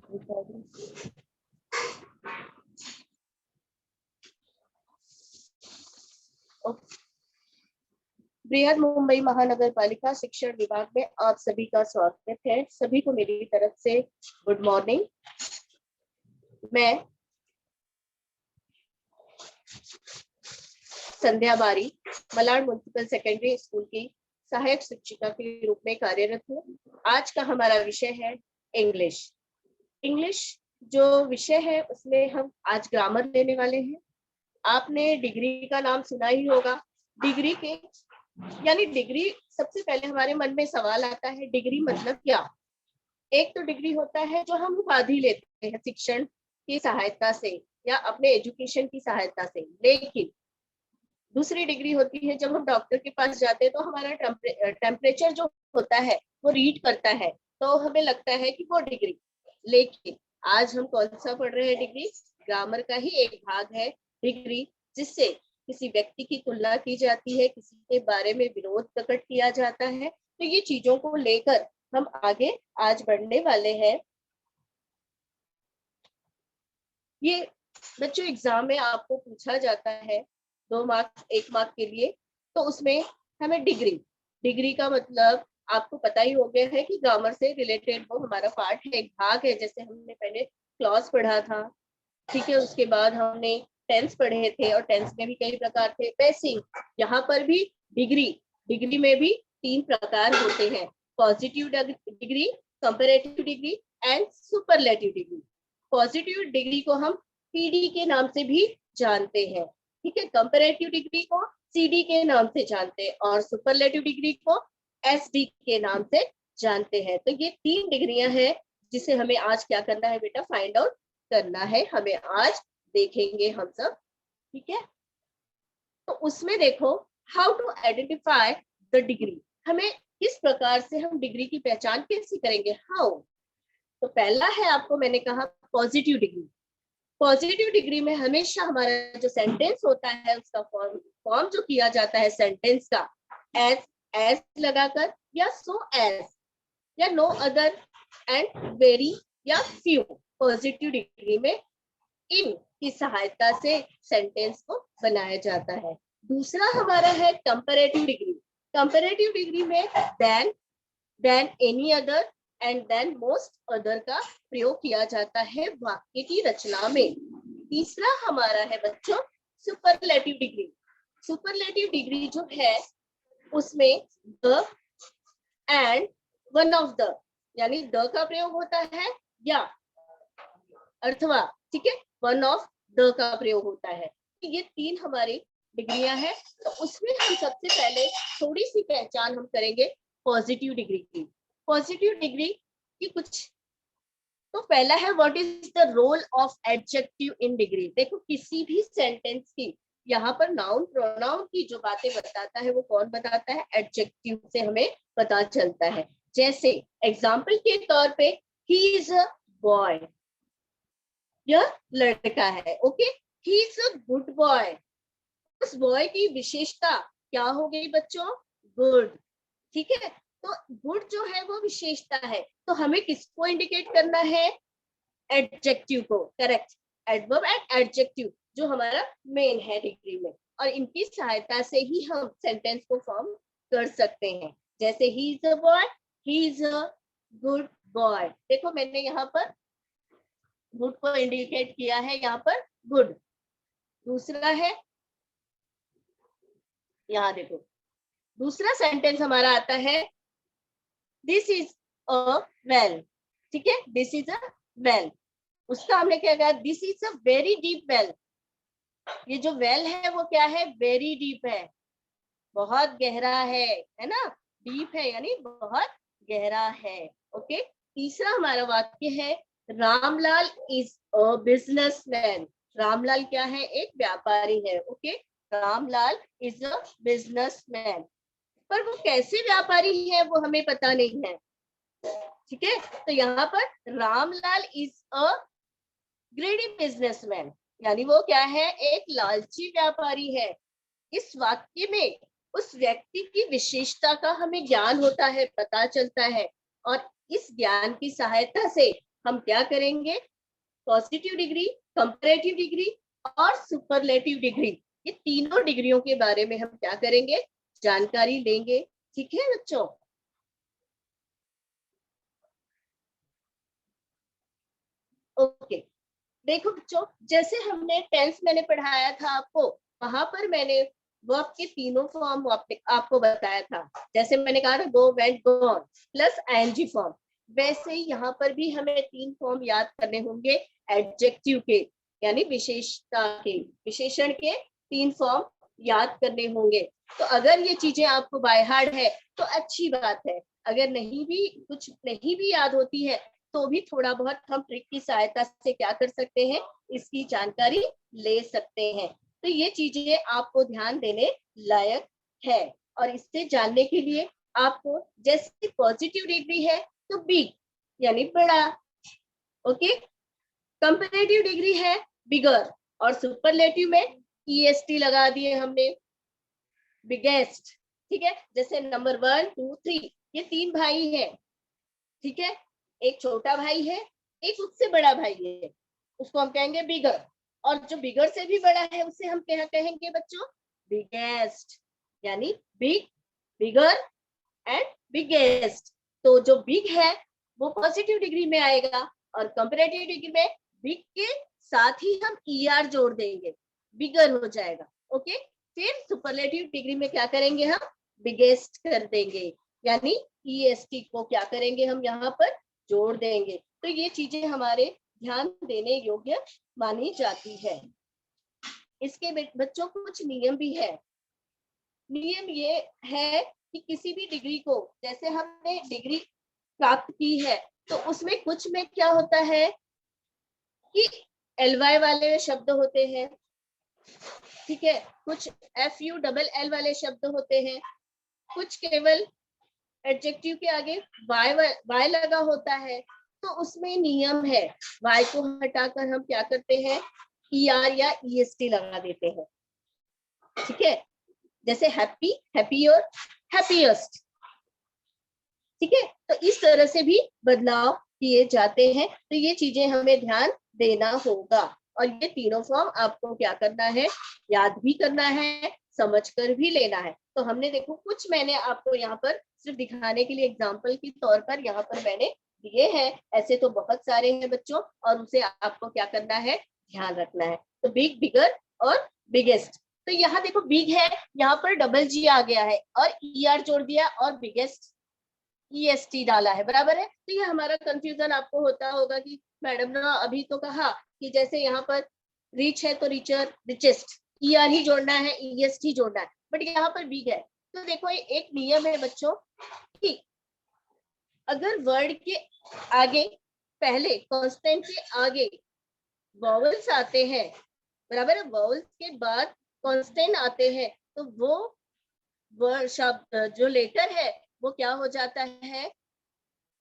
बृहद मुंबई महानगर पालिका शिक्षण विभाग में आप सभी का स्वागत है। सभी को मेरी तरफ से गुड मॉर्निंग। मैं संध्या बारी मलाड म्युनिसिपल सेकेंडरी स्कूल की सहायक शिक्षिका के रूप में कार्यरत हूँ। आज का हमारा विषय है इंग्लिश। इंग्लिश जो विषय है उसमें हम आज ग्रामर लेने वाले हैं। आपने डिग्री का नाम सुना ही होगा। डिग्री के यानी डिग्री, सबसे पहले हमारे मन में सवाल आता है डिग्री मतलब क्या। एक तो डिग्री होता है जो हम उपाधि लेते हैं शिक्षण की सहायता से या अपने एजुकेशन की सहायता से, लेकिन दूसरी डिग्री होती है जब हम डॉक्टर के पास जाते हैं तो हमारा टेम्परेचर जो होता है वो रीड करता है, तो हमें लगता है कि वो डिग्री। लेकिन आज हम कौन सा पढ़ रहे हैं? डिग्री ग्रामर का ही एक भाग है डिग्री, जिससे किसी व्यक्ति की तुलना की जाती है, किसी के बारे में विरोध प्रकट किया जाता है। तो ये चीजों को लेकर हम आगे आज बढ़ने वाले हैं। ये बच्चों एग्जाम में आपको पूछा जाता है 2 मार्क्स 1 मार्क के लिए, तो उसमें हमें डिग्री का मतलब आपको पता ही हो गया है कि ग्रामर से रिलेटेड वो हमारा पार्ट है, एक भाग है। जैसे हमने पहले क्लॉज पढ़ा था, ठीक है, उसके बाद हमने टेंस पढ़े थे और टेंस में भी कई प्रकार थे। पैसिंग, यहाँ पर भी डिग्री में भी 3 प्रकार होते हैं, positive degree, comparative degree and superlative degree. Positive degree को हम पीडी के नाम से भी जानते हैं, ठीक है, कंपैरेटिव डिग्री को सीडी के नाम से जानते हैं और सुपरलेटिव डिग्री को एसडी के नाम से जानते हैं। तो ये 3 डिग्रियां हैं जिसे हमें आज क्या करना है बेटा? फाइंड आउट करना है, हमें आज देखेंगे हम सब, ठीक है। तो उसमें देखो, how to identify the degree, हमें किस प्रकार से हम डिग्री की पहचान कैसे करेंगे? हाउ? तो पहला है, आपको मैंने कहा पॉजिटिव डिग्री। पॉजिटिव डिग्री में हमेशा हमारा जो सेंटेंस होता है उसका फॉर्म जो किया जाता है सेंटेंस का, एज लगाकर या सो एज या नो अदर एंड वेरी या फ्यू। पॉजिटिव डिग्री में इन की सहायता से सेंटेंस को बनाया जाता है। दूसरा हमारा है कंपैरेटिव डिग्री। कंपैरेटिव डिग्री में than any other and than most other का प्रयोग किया जाता है वाक्य की रचना में। तीसरा हमारा है बच्चों सुपरलेटिव डिग्री। सुपरलेटिव डिग्री जो है उसमें the end one of the, यानी द का प्रयोग होता है या अथवा, ठीक है, वन ऑफ द का प्रयोग होता है। ये 3 हमारी डिग्रियां हैं। तो उसमें हम सबसे पहले थोड़ी सी पहचान हम करेंगे पॉजिटिव डिग्री की। पॉजिटिव डिग्री की कुछ, तो पहला है what is the role of adjective in degree. देखो किसी भी सेंटेंस की यहाँ पर नाउन प्रोनाउन की जो बातें बताता है वो कौन बताता है? एडजेक्टिव से हमें पता चलता है। जैसे एग्जाम्पल के तौर पे ही इज अ बॉय, यह लड़का है, okay, he is a good boy. उस बॉय की विशेषता क्या हो गई बच्चों? गुड, ठीक है। तो गुड जो है वो विशेषता है, तो हमें किसको इंडिकेट करना है? एडजेक्टिव को, करेक्ट। एडवर्ब एंड एडजेक्टिव जो हमारा मेन है डिग्री में, और इनकी सहायता से ही हम सेंटेंस को फॉर्म कर सकते हैं। जैसे he is a boy, he is a good boy. देखो मैंने यहाँ पर गुड को इंडिकेट किया है, यहाँ पर गुड। दूसरा है, यहाँ देखो दूसरा सेंटेंस हमारा आता है दिस इज अ वेल, ठीक है, दिस इज अ वेल। उसका हमने क्या कहा? This is a very deep well. ये जो वेल है वो क्या है? वेरी डीप है, बहुत गहरा है ना। डीप है यानी बहुत गहरा है, ओके। तीसरा हमारा वाक्य है Ramlal is a businessman. Ramlal क्या है? एक व्यापारी है, okay. Ramlal is a businessman, पर वो कैसे व्यापारी है वो हमें पता नहीं है, ठीक है। तो यहाँ पर रामलाल इज अ ग्रेडी बिजनेसमैन, यानी वो क्या है? एक लालची व्यापारी है। इस वाक्य में उस व्यक्ति की विशेषता का हमें ज्ञान होता है, पता चलता है, और इस ज्ञान की सहायता से हम क्या करेंगे, पॉजिटिव डिग्री, कंपैरेटिव डिग्री और सुपरलेटिव डिग्री, ये तीनों डिग्रियों के बारे में हम क्या करेंगे, जानकारी लेंगे। ठीक है बच्चों। ओके, देखो बच्चों, जैसे हमने टेंस मैंने पढ़ाया था आपको, वहां पर मैंने वर्ब के तीनों फॉर्म आपको बताया था। जैसे मैंने कहा था go, went, gone plus ING form, वैसे ही यहाँ पर भी हमें 3 फॉर्म याद करने होंगे एडजेक्टिव के, यानी विशेषता के, विशेषण के 3 फॉर्म याद करने होंगे। तो अगर ये चीजें आपको बाय हार्ट है तो अच्छी बात है, अगर नहीं भी कुछ नहीं भी याद होती है तो भी थोड़ा बहुत हम ट्रिक की सहायता से क्या कर सकते हैं, इसकी जानकारी ले सकते हैं। तो ये चीजें आपको ध्यान देने लायक है। और इससे जानने के लिए आपको, जैसे पॉजिटिव डिग्री है तो बिग यानी बड़ा, ओके, कंपैरेटिव डिग्री है बिगर, और सुपरलेटिव में ईएसटी लगा दिए हमने, बिगेस्ट। ठीक है, जैसे नंबर 1 2 3 ये 3 भाई है, ठीक है, एक छोटा भाई है, एक उससे बड़ा भाई है, उसको हम कहेंगे बिगर, और जो बिगर से भी बड़ा है उसे हम क्या कहेंगे बच्चों, बिगेस्ट, यानी बिग, बिगर एंड बिगेस्ट। तो जो बिग है वो पॉजिटिव डिग्री में आएगा, और कंपैरेटिव डिग्री में बिग के साथ ही हम ईआर जोड़ देंगे, बिगर हो जाएगा। ओके, फिर सुपरलेटिव डिग्री में क्या करेंगे हम, बिगेस्ट कर देंगे, यानी ईएसटी को क्या करेंगे हम यहाँ पर जोड़ देंगे। तो ये चीजें हमारे ध्यान देने योग्य मानी जाती है। इसके बच्चों कुछ नियम भी है। नियम ये है कि किसी भी डिग्री को, जैसे हमने डिग्री प्राप्त की है तो उसमें कुछ में क्या होता है कि एलवाई वाले शब्द होते हैं, ठीक है, कुछ FU वाले शब्द होते हैं, कुछ केवल एडजेक्टिव के आगे वाई लगा होता है। तो उसमें नियम है, वाई को हटाकर हम क्या करते हैं, ER या EST लगा देते हैं। ठीक है, जैसे हैप्पी, हैप्पियर, हैप्पीएस्ट। ठीक है, तो इस तरह से भी बदलाव किए जाते हैं। तो ये चीजें हमें ध्यान देना होगा, और ये तीनों फॉर्म आपको क्या करना है, याद भी करना है, समझकर भी लेना है। तो हमने देखो कुछ मैंने आपको यहाँ पर सिर्फ दिखाने के लिए एग्जाम्पल के तौर पर यहाँ पर मैंने दिए हैं, ऐसे तो बहुत सारे हैं बच्चों, और उसे आपको क्या करना है, ध्यान रखना है। तो बिग, बिगर और बिगेस्ट। तो यहाँ देखो बिग है, यहाँ पर डबल जी आ गया है और ER जोड़ दिया, और बिगेस्ट EST डाला है, बराबर है। तो ये हमारा कंफ्यूजन आपको होता होगा कि मैडम ना अभी तो कहा कि जैसे यहाँ पर रिच है तो रिचर, रिचेस्ट, ER ही जोड़ना है, EST ही जोड़ना है, बट यहाँ पर बिग है। तो देखो ये एक नियम है बच्चों कि अगर वर्ड के आगे, पहले कांस्टेंट के आगे वॉवल्स आते हैं, बराबर है, वॉवल्स के बाद कांस्टेंट आते हैं, तो वो वर्ड शब्द जो लेटर है वो क्या हो जाता है,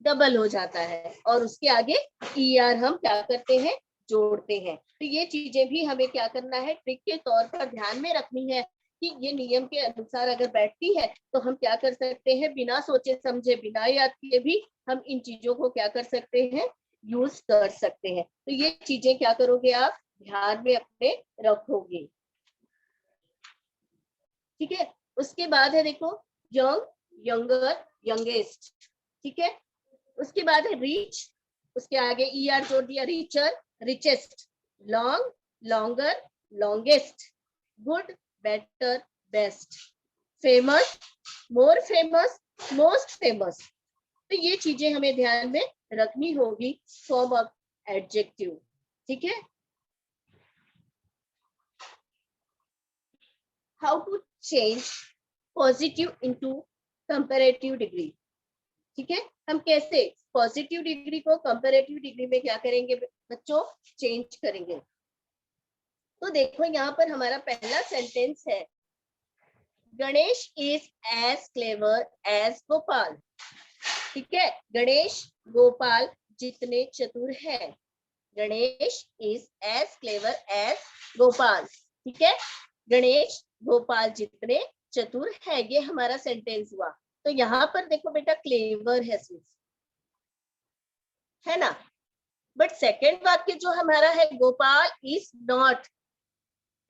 डबल हो जाता है, और उसके आगे ER हम क्या करते हैं, जोड़ते हैं। तो ये चीजें भी हमें क्या करना है, ट्रिक के तौर पर ध्यान में रखनी है कि ये नियम के अनुसार अगर बैठती है तो हम क्या कर सकते हैं, बिना सोचे समझे, बिना याद किए भी हम इन चीजों को क्या कर सकते हैं, यूज कर सकते हैं। तो ये चीजें क्या करोगे आप, ध्यान में अपने रखोगे। ठीक है, उसके बाद है देखो यंग, यंगर, यंगेस्ट। ठीक है, उसके बाद है रीच, उसके आगे ER जोड़ दिया, richer, richest, long, longer, longest, good, better, best, famous, more famous, most famous. तो ये चीजें हमें ध्यान में रखनी होगी फॉर्म ऑफ एडजेक्टिव। ठीक है, how to change positive into comparative degree. ठीक है, हम कैसे पॉजिटिव डिग्री को कंपैरेटिव डिग्री में क्या करेंगे बच्चों, चेंज करेंगे। तो देखो यहाँ पर हमारा पहला सेंटेंस है, Ganesh is as clever as Gopal. ठीक है, गणेश गोपाल जितने चतुर है, Ganesh is as clever as Gopal. ठीक है, गणेश गोपाल जितने चतुर है, ये हमारा सेंटेंस हुआ। तो यहाँ पर देखो बेटा क्लेवर है सिर्फ, है ना, बट सेकेंड वाक्य जो हमारा है, Gopal is not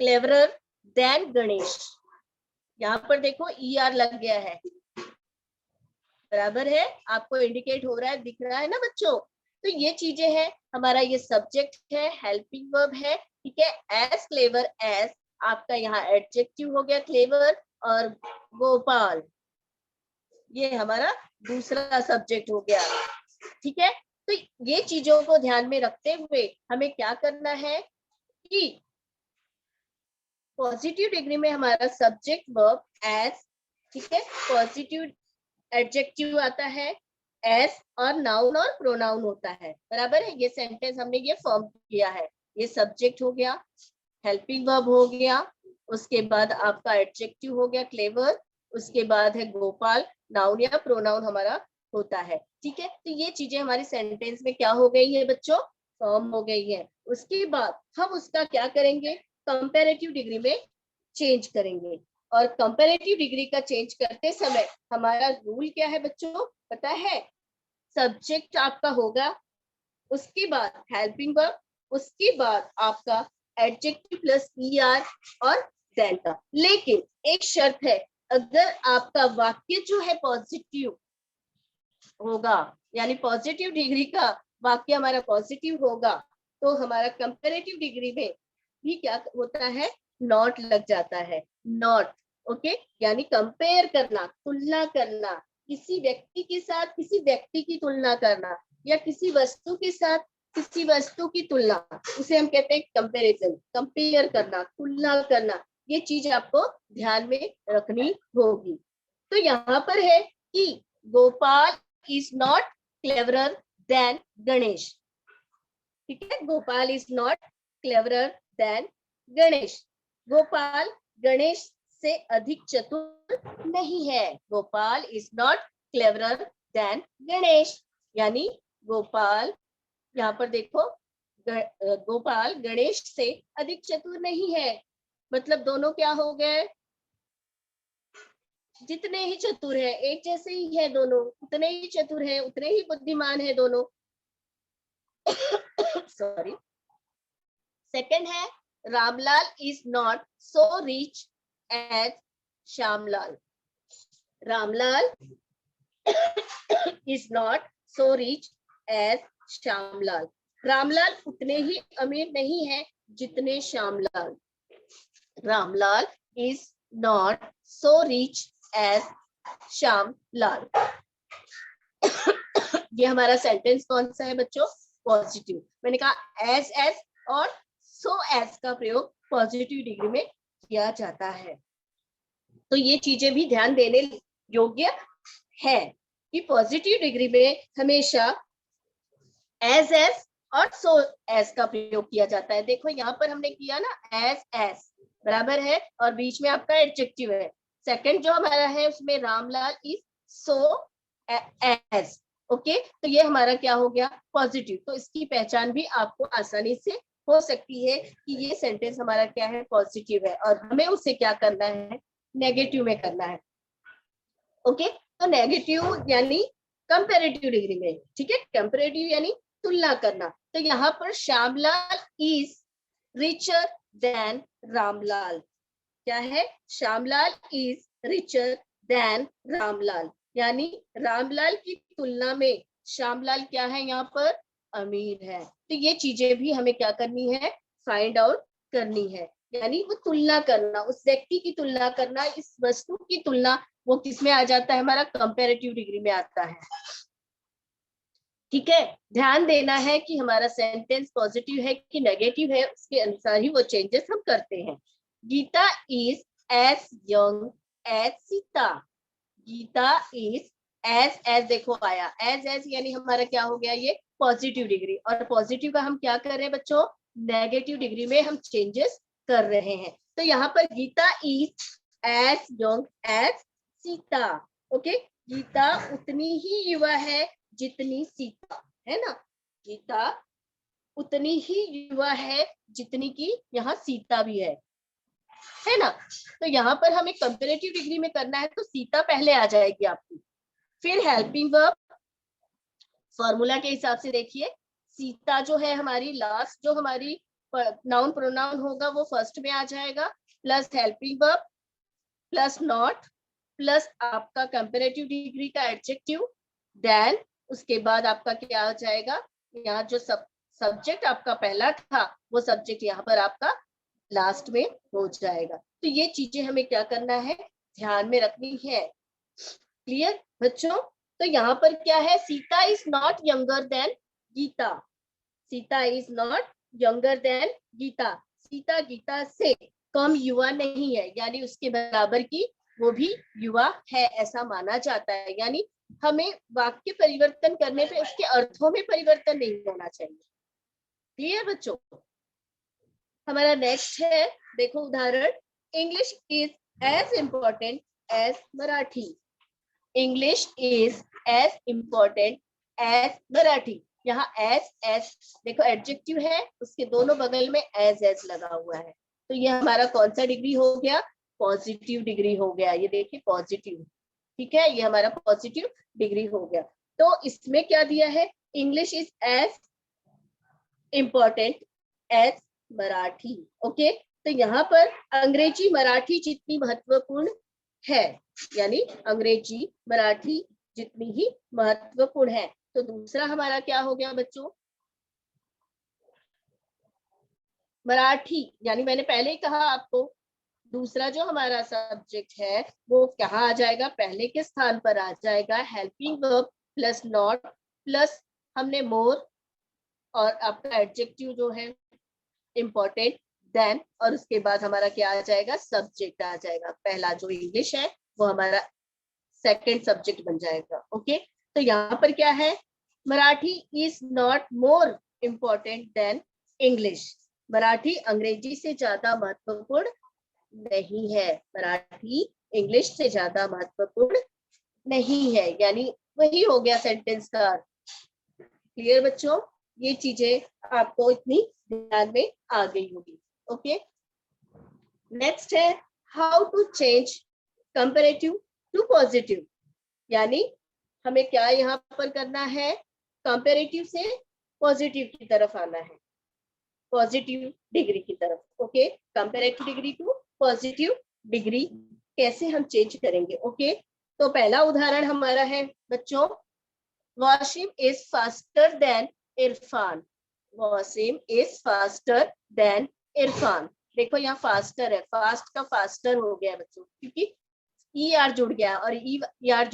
cleverer than Ganesh, यहाँ पर देखो ER लग गया है, बराबर है, आपको इंडिकेट हो रहा है, दिख रहा है ना बच्चों। तो ये चीजें हैं, हमारा ये सब्जेक्ट है, हेल्पिंग वर्ब है, ठीक है। एज क्लेवर एज आपका यहाँ एडजेक्टिव हो गया क्लेवर, और गोपाल ये हमारा दूसरा सब्जेक्ट हो गया, ठीक है। तो ये चीजों को ध्यान में रखते हुए हमें क्या करना है कि पॉजिटिव डिग्री में हमारा सब्जेक्ट वर्ब एज, ठीक है, पॉजिटिव एडजेक्टिव आता है, एज और नाउन और प्रोनाउन होता है, बराबर है। ये सेंटेंस हमने ये फॉर्म किया है, ये सब्जेक्ट हो गया, हेल्पिंग वर्ब हो गया, उसके बाद आपका एडजेक्टिव हो गया क्लेवर, उसके बाद है गोपाल, नाउन या प्रोनाउन हमारा होता है, ठीक है। तो ये चीजें हमारी सेंटेंस में क्या हो गई है बच्चों, फॉर्म हो गई है। उसके बाद हम उसका क्या करेंगे, कंपैरेटिव डिग्री में चेंज करेंगे, और कंपैरेटिव डिग्री का चेंज करते समय हमारा रूल क्या है बच्चों, पता है, सब्जेक्ट आपका होगा, उसके बाद हेल्पिंग वर्ब, उसके बाद आपका एडजेक्टिव प्लस ER और देन का। लेकिन एक शर्त है, अगर आपका वाक्य जो है पॉजिटिव होगा, यानी पॉजिटिव डिग्री का वाक्य हमारा पॉजिटिव होगा, तो हमारा कंपैरेटिव डिग्री में भी क्या होता है, नॉट लग जाता है, नॉट, ओके। यानी कंपेयर करना, तुलना करना, किसी व्यक्ति के साथ किसी व्यक्ति की तुलना करना, या किसी वस्तु के साथ किसी वस्तु की तुलना, उसे हम कहते हैं कंपैरिजन, कंपेयर करना, तुलना करना, ये चीज आपको ध्यान में रखनी होगी। तो यहाँ पर है कि Gopal is not cleverer than Ganesh, ठीक है, Gopal is not cleverer than Ganesh, Gopal Ganesh से अधिक चतुर नहीं है, Gopal is not cleverer than Ganesh, यानी गोपाल, यहाँ पर देखो गोपाल गणेश से अधिक चतुर नहीं है, मतलब दोनों क्या हो गए, जितने ही चतुर है, एक जैसे ही है दोनों, उतने ही चतुर है, उतने ही बुद्धिमान है दोनों। सॉरी। सेकंड है, Ramlal is not so rich as Shyamlal, Ramlal is not so rich as Shyamlal, Ramlal उतने ही अमीर नहीं है जितने Shyamlal, Ramlal is not so rich as Shyamlal. ये हमारा सेंटेंस कौन सा है बच्चों, पॉजिटिव। मैंने कहा एज और सो एज का प्रयोग पॉजिटिव डिग्री में किया जाता है। तो ये चीजें भी ध्यान देने योग्य है कि पॉजिटिव डिग्री में हमेशा एज और सो एज का प्रयोग किया जाता है। देखो यहाँ पर हमने किया ना, एज बराबर है, और बीच में आपका एडजेक्टिव है। सेकंड जो हमारा है उसमें Ramlal is so as, okay. तो ये हमारा क्या हो गया, पॉजिटिव। तो इसकी पहचान भी आपको आसानी से हो सकती है कि ये सेंटेंस हमारा क्या है, पॉजिटिव है, और हमें उसे क्या करना है, नेगेटिव में करना है, ओके। तो नेगेटिव यानी कंपैरेटिव डिग्री में, ठीक है, कंपैरेटिव यानी तुलना करना। तो यहाँ पर Shyamlal is richer than Ramlal, क्या है, Shyamlal is richer than Ramlal, यानी रामलाल की तुलना में श्यामलाल क्या है, यहाँ पर अमीर है। तो ये चीजें भी हमें क्या करनी है, फाइंड आउट करनी है, यानी वो तुलना करना, उस व्यक्ति की तुलना करना, इस वस्तु की तुलना, वो किस में आ जाता है, हमारा कंपैरेटिव डिग्री में आता है, ठीक है। ध्यान देना है कि हमारा सेंटेंस पॉजिटिव है कि नेगेटिव है, उसके अनुसार ही वो चेंजेस हम करते हैं। Geeta is as young as Sita, Geeta is as देखो आया, एज यानी हमारा क्या हो गया, ये पॉजिटिव डिग्री, और पॉजिटिव का हम क्या कर रहे हैं बच्चों, नेगेटिव डिग्री में हम चेंजेस कर रहे हैं। तो यहाँ पर Geeta is as young as Sita, okay. Geeta उतनी ही युवा है जितनी सीता है ना, गीता उतनी ही युवा है जितनी की यहाँ सीता भी है ना। तो यहाँ पर हमें कंपैरेटिव डिग्री में करना है, तो सीता पहले आ जाएगी आपकी, फिर हेल्पिंग वर्ब, फॉर्मूला के हिसाब से देखिए, सीता जो है हमारी लास्ट जो हमारी नाउन प्रोनाउन होगा वो फर्स्ट में आ जाएगा, plus helping verb plus not plus आपका कंपैरेटिव डिग्री का एडजेक्टिव, देन उसके बाद आपका क्या आ जाएगा, यहाँ जो सब्जेक्ट आपका पहला था वो सब्जेक्ट यहाँ पर आपका लास्ट में हो जाएगा। तो ये चीजें हमें क्या करना है, ध्यान में रखनी है। क्लियर बच्चों? तो यहाँ पर क्या है, Sita is not younger than Geeta, Sita is not younger than Geeta, Sita Geeta से कम युवा नहीं है, यानी उसके बराबर की वो भी युवा है ऐसा माना जाता है। यानी हमें वाक्य परिवर्तन करने पे उसके अर्थों में परिवर्तन नहीं होना चाहिए। क्लियर बच्चों? हमारा नेक्स्ट है, देखो उदाहरण, English is as important as Marathi, English is as important as Marathi. यहाँ एज देखो एडजेक्टिव है, उसके दोनों बगल में एज लगा हुआ है, तो ये हमारा कौन सा डिग्री हो गया, पॉजिटिव डिग्री हो गया। ये देखिए पॉजिटिव, ठीक है, ये हमारा पॉजिटिव डिग्री हो गया। तो इसमें क्या दिया है, English is as important as Marathi. Okay, तो यहाँ पर अंग्रेजी मराठी जितनी महत्वपूर्ण है, यानी अंग्रेजी मराठी जितनी ही महत्वपूर्ण है। तो दूसरा हमारा क्या हो गया बच्चों, मराठी, यानी मैंने पहले ही कहा आपको, दूसरा जो हमारा सब्जेक्ट है वो कहाँ आ जाएगा, पहले के स्थान पर आ जाएगा, helping verb plus not plus हमने मोर और आपका एडजेक्टिव जो है इम्पोर्टेंट, देन और उसके बाद हमारा क्या आ जाएगा, सब्जेक्ट आ जाएगा। पहला जो इंग्लिश है वो हमारा सेकंड सब्जेक्ट बन जाएगा। ओके, तो यहाँ पर क्या है, Marathi is not more important then English, Marathi अंग्रेजी से ज्यादा महत्वपूर्ण नहीं है, मराठी इंग्लिश से ज्यादा महत्वपूर्ण नहीं है, यानी वही हो गया सेंटेंस का। क्लियर बच्चों? ये चीजें आपको इतनी ध्यान में आ गई होगी। ओके, नेक्स्ट है how to change comparative to positive, यानी हमें क्या यहाँ पर करना है, कंपैरेटिव से पॉजिटिव की तरफ आना है, पॉजिटिव डिग्री की तरफ। Okay, comparative degree to positive degree कैसे हम चेंज करेंगे। ओके, तो पहला उदाहरण हमारा है बच्चों, Wasim is faster than Irfan, Wasim is faster than Irfan. देखो यहाँ फास्टर है, फास्ट का फास्टर हो गया बच्चों, क्योंकि ई आर जुड़ गया और ई आर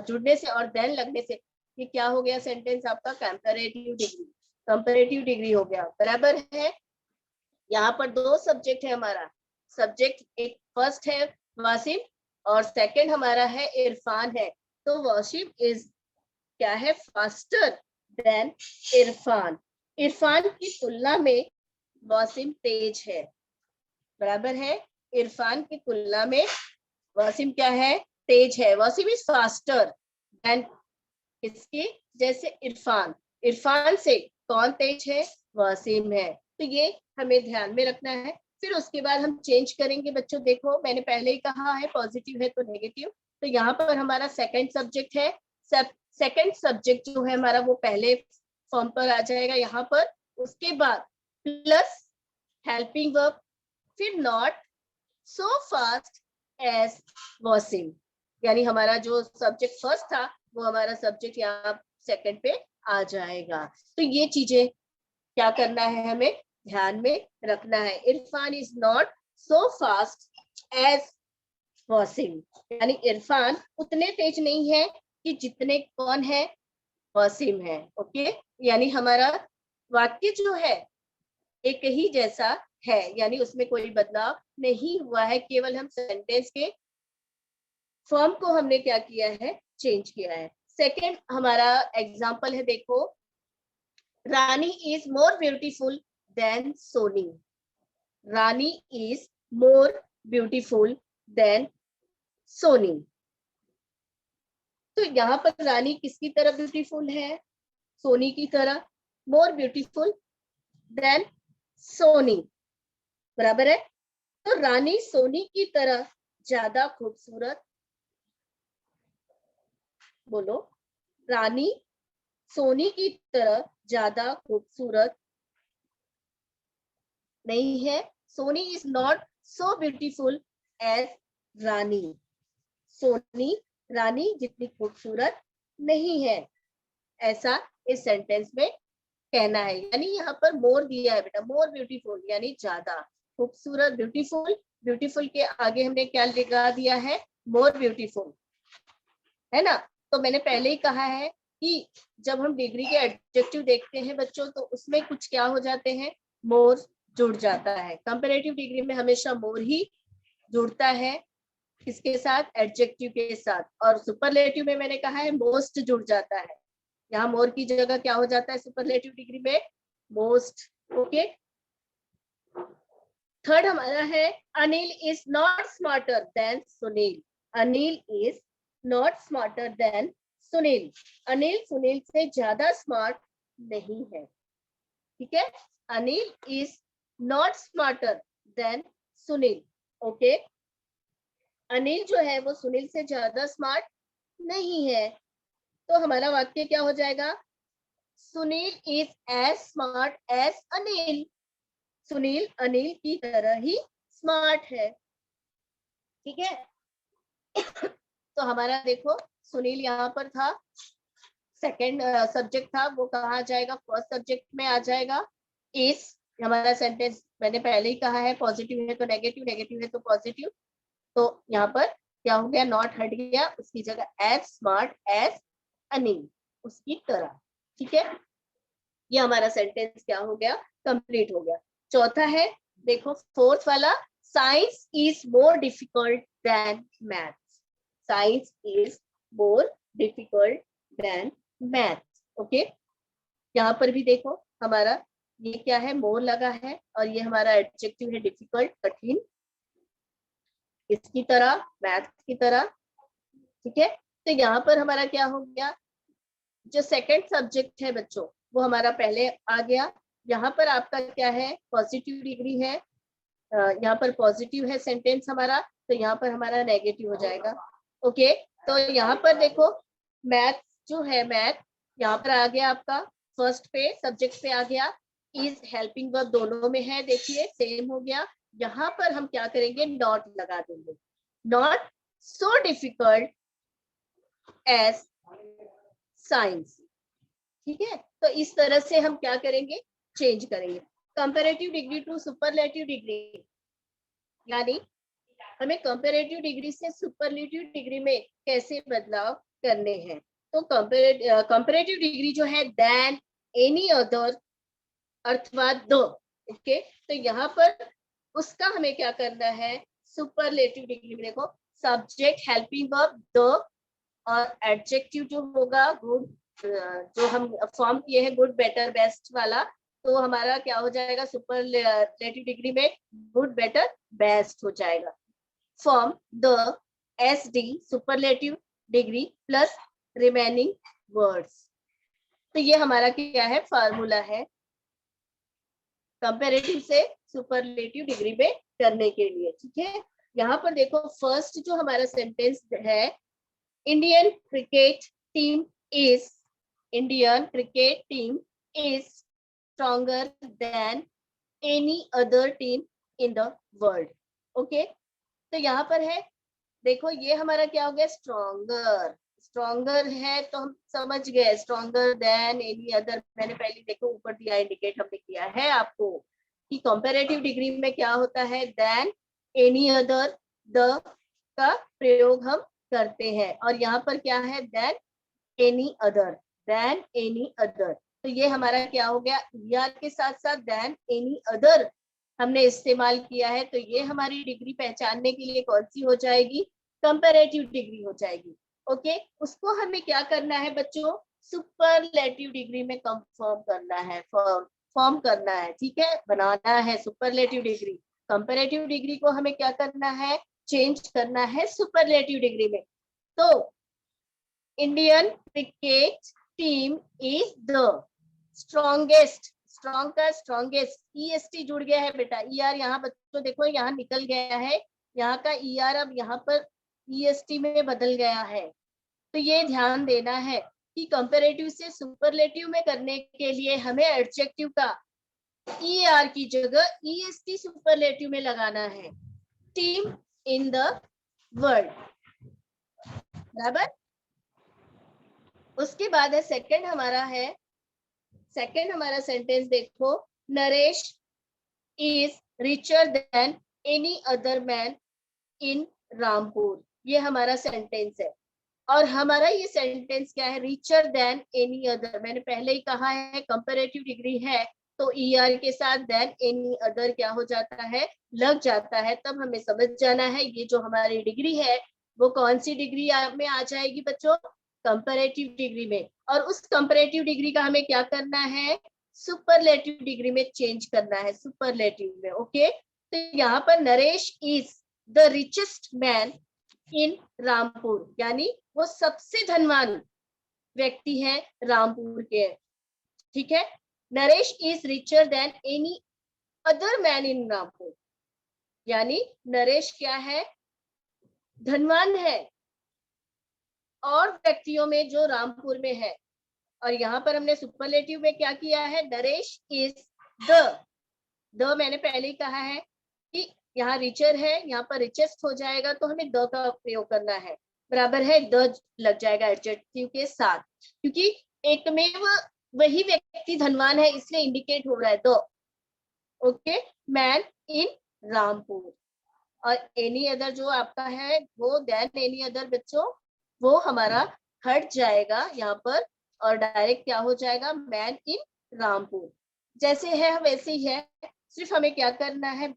जुड़ने से और देन लगने से ये क्या हो गया, सेंटेंस आपका कंपैरेटिव डिग्री, कंपैरेटिव डिग्री हो गया। बराबर है, यहाँ पर दो सब्जेक्ट है हमारा, सब्जेक्ट एक फर्स्ट है वासिम और सेकंड हमारा है इरफान है, तो वासिम इज क्या है, फास्टर देन इरफान, इरफान की तुलना में वासिम तेज है। बराबर है, इरफान की तुलना में वासिम क्या है, तेज है, वासिम इज फास्टर देन इसके जैसे इरफान, इरफान से कौन तेज है, वासिम है। तो ये हमें ध्यान में रखना है। फिर उसके बाद हम चेंज करेंगे बच्चों, देखो मैंने पहले ही कहा है पॉजिटिव है तो नेगेटिव, तो यहाँ पर हमारा सेकंड सब्जेक्ट है, सेकंड सब्जेक्ट जो है हमारा वो पहले फॉर्म पर आ जाएगा यहाँ पर, उसके बाद प्लस हेल्पिंग वर्ब, फिर not so fast as Wasim, यानी हमारा जो सब्जेक्ट फर्स्ट था वो हमारा सब्जेक्ट यहाँ सेकंड पे आ जाएगा। तो ये चीजें क्या करना है, हमें ध्यान में रखना है। Irfan is not so fast as Wasim, यानी इरफान उतने तेज नहीं है कि जितने कौन है, वासिम है। ओके, यानी हमारा वाक्य जो है एक ही जैसा है, यानी उसमें कोई बदलाव नहीं हुआ है, केवल हम सेंटेंस के फॉर्म को हमने क्या किया है, चेंज किया है। सेकंड हमारा एग्जांपल है, देखो Rani is more beautiful then Soni, Rani is more beautiful then Soni. तो यहाँ पर रानी किसकी तरह ब्यूटीफुल है, सोनी की तरह, मोर ब्यूटीफुल देन सोनी। बराबर है, तो रानी सोनी की तरह ज्यादा खूबसूरत, बोलो, रानी सोनी की तरह ज्यादा खूबसूरत नहीं है। Soni is not so beautiful as Rani. Soni Rani जितनी खूबसूरत नहीं है, ऐसा इस सेंटेंस में कहना है। यानी यहाँ पर मोर दिया है बेटा, मोर ब्यूटीफुल यानी ज्यादा खूबसूरत। ब्यूटीफुल, ब्यूटीफुल के आगे हमने क्या लगा दिया है, मोर ब्यूटीफुल, है ना। तो मैंने पहले ही कहा है कि जब हम डिग्री के एडजेक्टिव देखते हैं बच्चों, तो उसमें कुछ क्या हो जाते हैं, मोर जुड़ जाता है। कंपैरेटिव डिग्री में हमेशा मोर ही जुड़ता है, किसके साथ, एडजेक्टिव के साथ। और सुपरलेटिव में मैंने कहा है मोस्ट जुड़ जाता है। यहाँ मोर की जगह क्या हो जाता है सुपरलेटिव डिग्री में, मोस्ट। ओके, थर्ड हमारा है Anil is not smarter than Sunil. Anil is not smarter than Sunil. Anil Sunil से ज्यादा स्मार्ट नहीं है, ठीक है। Anil is not smarter than Sunil. Okay, Anil जो है वो सुनील से ज्यादा स्मार्ट नहीं है। तो हमारा वाक्य क्या हो जाएगा, Sunil is as smart as Anil. Sunil Anil की तरह ही स्मार्ट है, ठीक है। तो हमारा देखो सुनील यहाँ पर था, सेकंड सब्जेक्ट था, वो कहाँ आ जाएगा, फर्स्ट सब्जेक्ट में आ जाएगा। इज हमारा सेंटेंस मैंने पहले ही कहा है, पॉजिटिव है तो नेगेटिव, नेगेटिव है तो पॉजिटिव। तो यहाँ पर क्या हो गया, नॉट हट गया, उसकी जगह एज स्मार्ट एज अनिल, उसकी तरह, ठीक है। ये हमारा सेंटेंस क्या हो गया, कंप्लीट हो गया। चौथा है, देखो फोर्थ वाला, science is more difficult than maths. Science is more difficult than maths. Okay, यहाँ पर भी देखो हमारा ये क्या है, मोर लगा है, और ये हमारा एडजेक्टिव है डिफिकल्ट, कठिन, इसकी तरह, मैथ की तरह, ठीक है। तो यहाँ पर हमारा क्या हो गया, जो सेकंड सब्जेक्ट है बच्चों वो हमारा पहले आ गया। यहाँ पर आपका क्या है, पॉजिटिव डिग्री है, यहाँ पर पॉजिटिव है सेंटेंस हमारा, तो यहाँ पर हमारा नेगेटिव हो जाएगा। ओके, तो यहाँ पर देखो मैथ जो है, मैथ यहाँ पर आ गया आपका फर्स्ट पे, सब्जेक्ट पे आ गया। इज हेल्पिंग वर्ब दोनों में है, देखिए सेम हो गया। यहाँ पर हम क्या करेंगे, नॉट लगा देंगे, not so difficult as science, ठीक है। तो इस तरह से हम क्या करेंगे, चेंज करेंगे comparative degree to superlative degree. यानी हमें कंपैरेटिव डिग्री से सुपरलेटिव डिग्री में कैसे बदलाव करने हैं। तो कंपैरेटिव डिग्री जो है देन, एनी अदर अथवा द, ओके। तो यहाँ पर उसका हमें क्या करना है, सुपरलेटिव डिग्री में देखो सब्जेक्ट, हेल्पिंग वर्ब द, और एडजेक्टिव जो होगा गुड, जो हम फॉर्म किए हैं गुड बेटर बेस्ट वाला, तो हमारा क्या हो जाएगा सुपरलेटिव डिग्री में, गुड बेटर बेस्ट हो जाएगा। Form the S D superlative degree plus remaining words. तो ये हमारा क्या है, फार्मूला है कंपैरेटिव से सुपरलेटिव डिग्री में करने के लिए, ठीक है। यहाँ पर देखो फर्स्ट जो हमारा सेंटेंस है, Indian cricket team is, Indian cricket team is stronger than any other team in the world. Okay, तो यहाँ पर है देखो ये हमारा क्या हो गया, स्ट्रॉन्गर, स्ट्रॉन्गर है तो हम समझ गए, स्ट्रॉन्गर देन एनी अदर, मैंने पहले देखो ऊपर दिया इंडिकेट हमने किया है आपको कि कंपैरेटिव डिग्री में क्या होता है, देन एनी अदर, द का प्रयोग हम करते हैं, और यहाँ पर क्या है, than any other, than any other. तो ये हमारा क्या हो गया, ईआर के साथ साथ देन एनी अदर हमने इस्तेमाल किया है। तो ये हमारी डिग्री पहचानने के लिए कौन सी हो जाएगी, कंपैरेटिव डिग्री हो जाएगी। ओके, उसको हमें क्या करना है बच्चों, सुपरलेटिव डिग्री में कंफर्म करना है, फॉर्म करना है, ठीक है, बनाना है सुपरलेटिव डिग्री। कंपैरेटिव डिग्री को हमें क्या करना है, चेंज करना है सुपरलेटिव डिग्री में। तो Indian cricket team is the strongest, strong का स्ट्रॉन्गेस्ट, ईएसटी जुड़ गया है बेटा, ईआर यहाँ बच्चों देखो यहाँ निकल गया है, यहाँ का ईआर अब यहाँ पर ईएसटी में बदल गया है। तो ये ध्यान देना है कि कंपैरेटिव से सुपरलेटिव में करने के लिए हमें एडजेक्टिव का ER की जगह EST सुपरलेटिव में लगाना है। टीम इन द वर्ल्ड, बराबर। उसके बाद है सेकंड हमारा सेंटेंस देखो, Naresh is richer than any other man in Rampur. ये हमारा सेंटेंस है। और हमारा ये सेंटेंस क्या है, रिचर देन एनी अदर। मैंने पहले ही कहा है कंपैरेटिव डिग्री है तो ER के साथ देन एनी अदर क्या हो जाता है, लग जाता है। तब हमें समझ जाना है ये जो हमारी डिग्री है वो कौन सी डिग्री में आ जाएगी बच्चों, कंपैरेटिव डिग्री में। और उस कंपैरेटिव डिग्री का हमें क्या करना है, सुपरलेटिव डिग्री में चेंज करना है, सुपरलेटिव में। ओके, तो यहाँ पर Naresh is the richest man in Rampur, यानी वो सबसे धनवान व्यक्ति है रामपुर के। ठीक है, Naresh is richer than any other man in Rampur, यानी नरेश क्या है, धनवान है और व्यक्तियों में जो रामपुर में है। और यहाँ पर हमने सुपरलेटिव में क्या किया है, नरेश इज द मैंने पहले ही कहा है कि यहाँ रिचर है, यहाँ पर रिचेस्ट हो जाएगा तो हमें द का प्रयोग करना है, बराबर है द लग जाएगा एडजेक्टिव के साथ, क्योंकि एक में वही व्यक्ति धनवान है इसलिए इंडिकेट हो रहा है the. Okay, man in Rampur. और एनी अदर जो आपका है वो देन एनी अदर बच्चों वो हमारा हट जाएगा यहाँ पर और डायरेक्ट क्या हो जाएगा, मैन इन रामपुर। जैसे है वैसे ही है, सिर्फ हमें क्या करना है,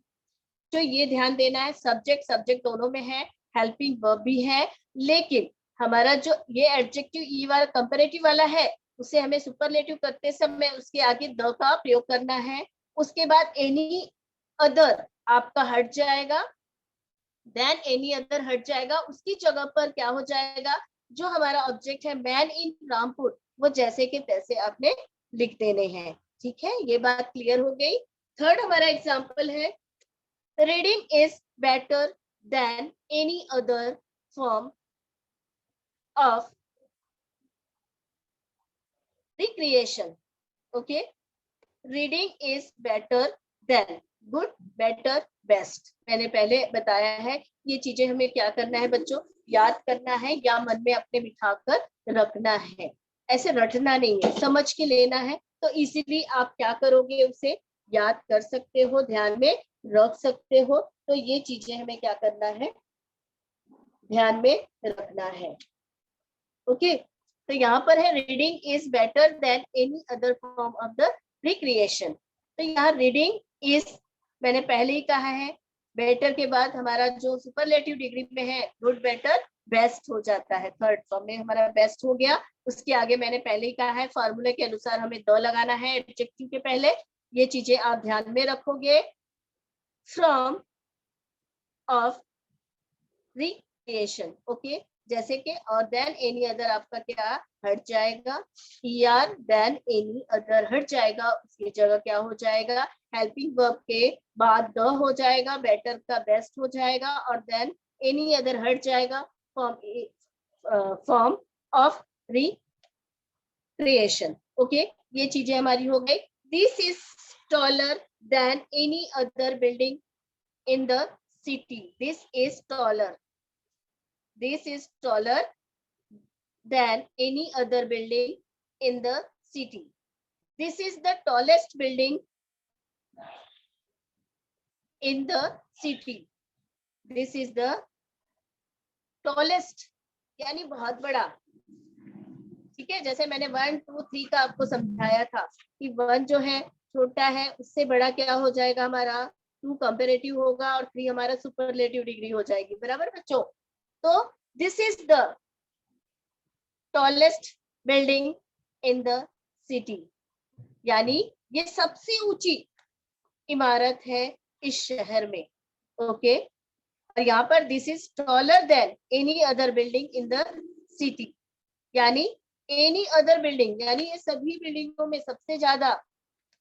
जो ये ध्यान देना है सब्जेक्ट दोनों में है, हेल्पिंग वर्ब भी है, लेकिन हमारा जो ये एडजेक्टिव ई वाला कंपैरेटिव वाला है उसे हमें सुपरलेटिव करते समय उसके आगे द का प्रयोग करना है। उसके बाद एनी अदर आपका हट जाएगा, देन एनी अदर हट जाएगा, उसकी जगह पर क्या हो जाएगा, जो हमारा ऑब्जेक्ट है मैन इन रामपुर वो जैसे के तैसे आपने लिख देने हैं। ठीक है, ये बात क्लियर हो गई। थर्ड हमारा एग्जाम्पल है, reading is better than any other form of recreation. Okay, reading is better than, good, better, best. मैंने पहले बताया है ये चीजें हमें क्या करना है बच्चों, याद करना है या मन में अपने बिठा कर रखना है, ऐसे रटना नहीं है, समझ के लेना है। तो इसीलिए आप क्या करोगे, उसे याद कर सकते हो, ध्यान में रख सकते हो। तो ये चीजें हमें क्या करना है, ध्यान में रखना है। ओके, तो यहाँ पर है reading is better than any other form of the recreation. तो यहाँ रीडिंग इज मैंने पहले ही कहा है, बेटर के बाद हमारा जो सुपरलेटिव डिग्री में है गुड, बेटर, बेस्ट हो जाता है, थर्ड फॉर्म में हमारा बेस्ट हो गया। उसके आगे मैंने पहले ही कहा है फॉर्मूले के अनुसार हमें द लगाना है एडजेक्टिव के पहले। ये चीजें आप ध्यान में रखोगे। फ्रॉम ऑफ रिक्रिएशन, ओके, जैसे कि और देन एनी अदर आपका क्या हट जाएगा, ER देन एनी अदर हट जाएगा, उसकी जगह क्या हो जाएगा, हेल्पिंग वर्ब के बाद द हो जाएगा, बेटर का बेस्ट हो जाएगा और देन एनी अदर हट जाएगा, फॉर्म ऑफ रिक्रिएशन। ओके, ये चीजें हमारी हो गई। This is taller then any other building in the city. This is taller, this is taller than any other building in the city. This is the tallest building in the city. This is the tallest यानी बहुत बड़ा। ठीक है, जैसे मैंने 1 2 3 का आपको समझाया था कि 1 जो है छोटा है, उससे बड़ा क्या हो जाएगा हमारा 2 कंपैरेटिव होगा और 3 हमारा सुपरलेटिव डिग्री हो जाएगी, बराबर बच्चों। तो this is the tallest building in the city, यानी ये सबसे ऊंची इमारत है इस शहर में। ओके, और यहाँ पर this is taller than any other building in the city, यानी any other building यानी ये सभी बिल्डिंगों में सबसे ज्यादा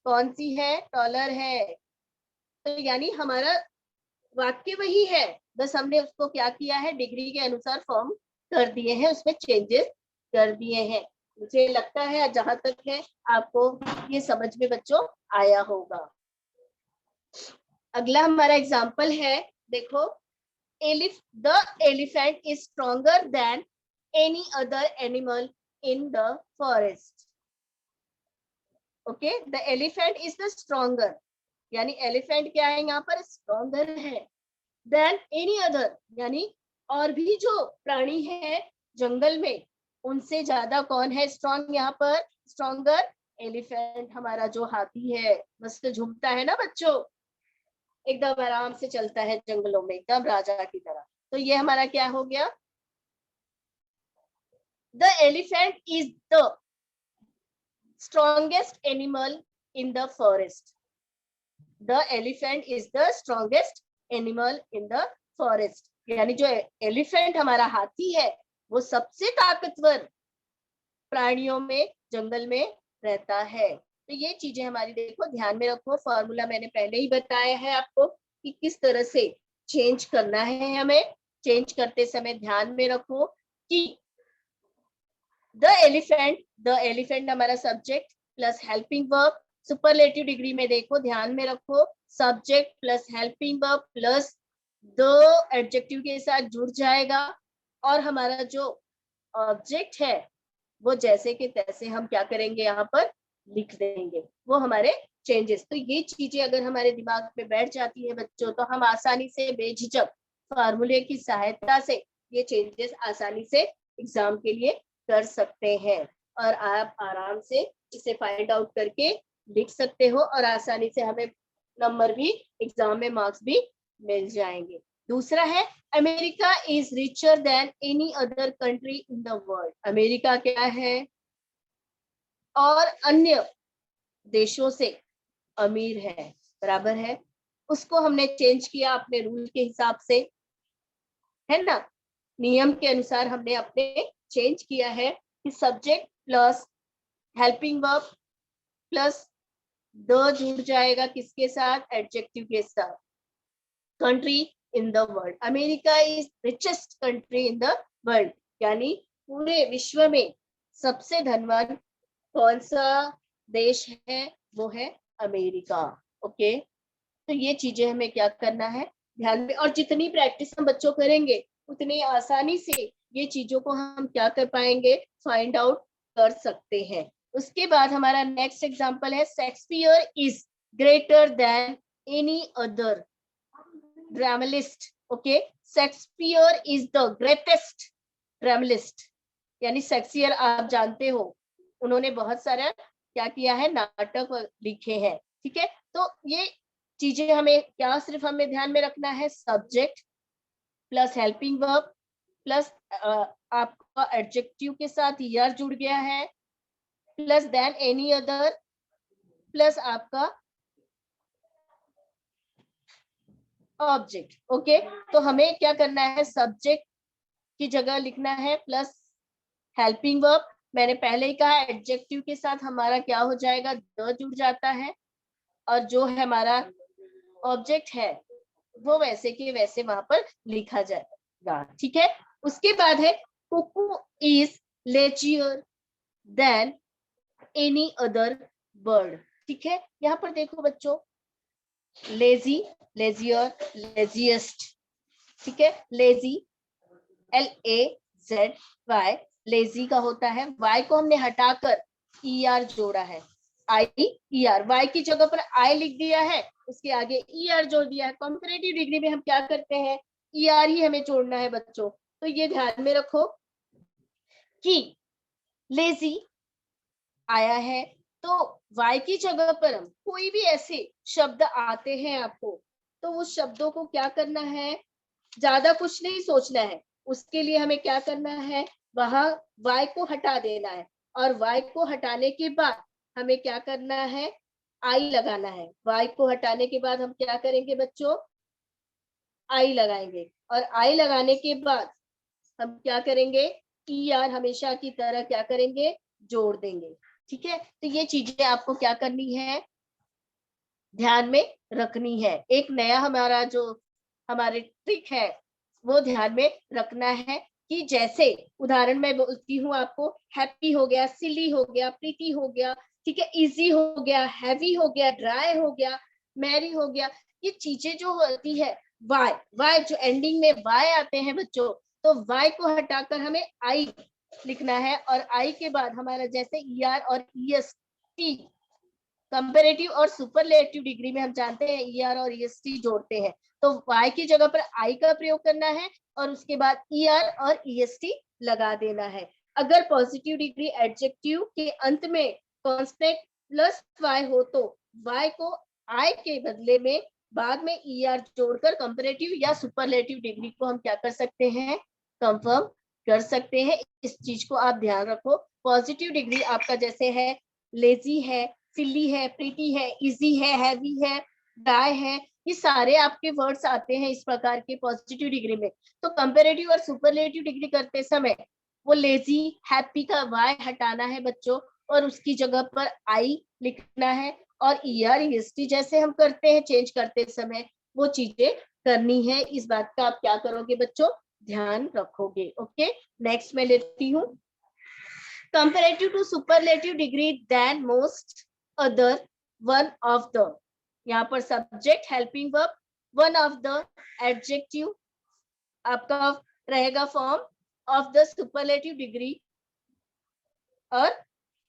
कौन सी है, टॉलर है। तो यानी हमारा वाक्य वही है, बस हमने उसको क्या किया है, डिग्री के अनुसार फॉर्म कर दिए हैं, उसमें चेंजेस कर दिए हैं। मुझे लगता है जहां तक है आपको ये समझ में बच्चों आया होगा। अगला हमारा एग्जाम्पल है, देखो, the elephant is stronger than any other animal in the forest. Okay, the elephant is the stronger, यानी एलिफेंट क्या है यहाँ पर, स्ट्रॉन्गर है, देन एनी अदर, यानी और भी जो प्राणी है जंगल में उनसे ज्यादा कौन है स्ट्रॉन्ग यहाँ पर, स्ट्रॉन्गर, एलिफेंट। हमारा जो हाथी है मस्त झूमता है ना बच्चों, एकदम आराम से चलता है जंगलों में, एकदम राजा की तरह। तो ये हमारा क्या हो गया, the elephant is the strongest animal in the forest. The elephant is the strongest animal in the forest, यानी जो एलिफेंट हमारा हाथी है वो सबसे ताकतवर प्राणियों में जंगल में रहता है। तो ये चीजें हमारी देखो ध्यान में रखो, फॉर्मूला मैंने पहले ही बताया है आपको कि किस तरह से चेंज करना है। हमें चेंज करते समय ध्यान में रखो कि द एलिफेंट हमारा subject plus helping verb, superlative degree में देखो ध्यान में रखो, subject plus helping verb plus the adjective के साथ जुड़ जाएगा, और हमारा जो ऑब्जेक्ट है वो जैसे कि तैसे हम क्या करेंगे यहाँ पर लिख देंगे, वो हमारे चेंजेस। तो ये चीजें अगर हमारे दिमाग में बैठ जाती है बच्चों तो हम आसानी से बेझिझक फार्मूले की सहायता से ये चेंजेस आसानी से एग्जाम के लिए कर सकते हैं, और आप आराम से इसे फाइंड आउट करके लिख सकते हो, और आसानी से हमें नंबर भी एग्जाम में मार्क्स भी मिल जाएंगे। दूसरा है, America is richer than any other country in the world. America क्या है और अन्य देशों से अमीर है, बराबर है, उसको हमने चेंज किया अपने रूल के हिसाब से, है ना, नियम के अनुसार हमने अपने चेंज किया है कि subject plus helping verb plus the जुड़ जाएगा किसके साथ, एडजेक्टिव के साथ, country in the world. America is richest country in the world, यानी पूरे विश्व में सबसे धनवान कौन सा देश है, वो है अमेरिका। ओके, तो ये चीजें हमें क्या करना है ध्यान में, और जितनी प्रैक्टिस हम बच्चों करेंगे उतनी आसानी से ये चीजों को हम क्या कर पाएंगे, फाइंड आउट कर सकते हैं। उसके बाद हमारा नेक्स्ट एग्जांपल है, Shakespeare is greater then any other dramatist. Okay, Shakespeare is the greatest dramatist, यानी शेक्सपियर आप जानते हो उन्होंने बहुत सारा क्या किया है, नाटक लिखे हैं, ठीक है। तो ये चीजें हमें क्या सिर्फ हमें ध्यान में रखना है, subject plus helping verb plus आपका एडजेक्टिव के साथ ईआर जुड़ गया है, plus than any other plus आपका ऑब्जेक्ट। ओके, तो हमें क्या करना है, सब्जेक्ट की जगह लिखना है प्लस हेल्पिंग वर्ब, मैंने पहले ही कहा एडजेक्टिव के साथ हमारा क्या हो जाएगा, द जुड़ जाता है, और जो है हमारा ऑब्जेक्ट है वो वैसे के वैसे वहां पर लिखा जाएगा, ठीक है। उसके बाद है, cuckoo is lazier than any other bird, ठीक है। यहाँ पर देखो बच्चों, लेजी, लेजियर, लेजिएस्ट, ठीक है, लेजी LAZY, लेजी का होता है, वाई को हमने हटाकर ER जोड़ा है, IER, वाई की जगह पर आई लिख दिया है, उसके आगे ER जोड़ दिया है। कॉम्पैरेटिव डिग्री में हम क्या करते हैं, ER ही हमें जोड़ना है बच्चों। तो ये ध्यान में रखो कि लेजी आया है, तो वाई की जगह पर हम कोई भी ऐसे शब्द आते हैं आपको, तो उस शब्दों को क्या करना है, ज्यादा कुछ नहीं सोचना है, उसके लिए हमें क्या करना है, वहां वाई को हटा देना है, और वाई को हटाने के बाद हमें क्या करना है, आई लगाना है। वाई को हटाने के बाद हम क्या करेंगे बच्चों, आई लगाएंगे, और आई लगाने के बाद हम क्या करेंगे, ER हमेशा की तरह क्या करेंगे, जोड़ देंगे, ठीक है। तो ये चीजें आपको क्या करनी है, ध्यान में रखनी है। एक नया हमारा जो हमारे ट्रिक है वो ध्यान में रखना है कि जैसे उदाहरण मैं बोलती हूँ आपको, हैप्पी हो गया, सिली हो गया, प्रीटी हो गया, ठीक है, इजी हो गया, हैवी हो गया, ड्राई हो गया, मैरी हो गया। ये चीजें जो होती है, वाई, वाई जो एंडिंग में वाई आते हैं बच्चों, तो वाई को हटाकर हमें आई लिखना है, और आई के बाद हमारा जैसे ER और EST, कंपेरेटिव और सुपरलेटिव डिग्री में हम जानते हैं ER और EST जोड़ते हैं, तो Y की जगह पर I का प्रयोग करना है और उसके बाद ER और EST लगा देना है। अगर पॉजिटिव डिग्री एडजेक्टिव के अंत में कांस्टेंट प्लस Y हो तो Y को I के बदले में बाद में ER जोड़कर कंपेरेटिव या सुपरलेटिव डिग्री को हम क्या कर सकते हैं, कंफर्म कर सकते हैं। इस चीज को आप ध्यान रखो। पॉजिटिव डिग्री आपका जैसे है लेजी है, सिली है, प्रीटी है, इजी है, हैवी है, ड्राई है, ये सारे आपके वर्ड्स आते हैं इस प्रकार के पॉजिटिव डिग्री में। तो कंपैरेटिव और सुपरलेटिव डिग्री करते समय वो लेजी, हैप्पी का वाई हटाना है बच्चों और उसकी जगह पर आई लिखना है, और ER EST जैसे हम करते हैं चेंज करते समय वो चीजें करनी है। इस बात का आप क्या करोगे बच्चों, ध्यान रखोगे। ओके, नेक्स्ट मैं लेती हूँ, comparative to superlative degree than most other, one of the, यहाँ पर subject helping verb, one of the, adjective आपका रहेगा form of the superlative degree और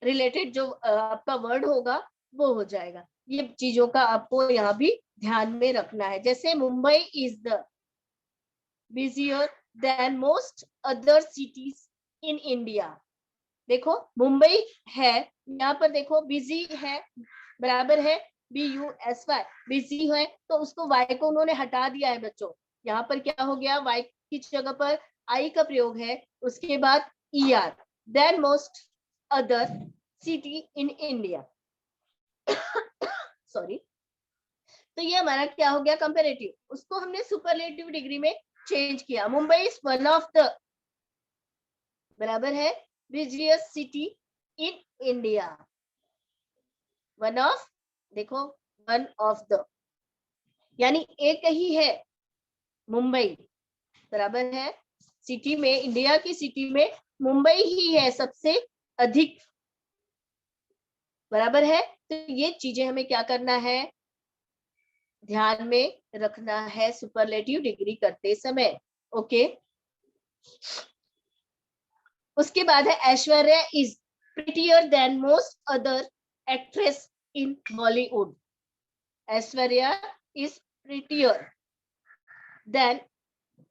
related जो आपका word होगा वो हो जाएगा। ये चीजों का आपको यहाँ भी ध्यान में रखना है। जैसे Mumbai is the busier than most other cities in India, देखो मुंबई है, यहाँ पर देखो बिजी है बराबर है BUSY, बिजी है, तो उसको Y को उन्होंने हटा दिया है बच्चों। यहाँ पर क्या हो गया, Y की जगह पर I का प्रयोग है, उसके बाद ER, than most other city in India sorry. तो ये हमारा क्या हो गया, कंपेरेटिव, उसको हमने सुपरलेटिव डिग्री में चेंज किया। Mumbai is one of the बराबर है busiest city in India, one of, देखो वन ऑफ द यानी एक ही है मुंबई, बराबर है सिटी में, इंडिया की सिटी में मुंबई ही है सबसे अधिक, बराबर है। तो ये चीजें हमें क्या करना है, ध्यान में रखना है सुपरलेटिव डिग्री करते समय। ओके, उसके बाद है Aishwarya is prettier then most other actress in Bollywood, Aishwarya is prettier then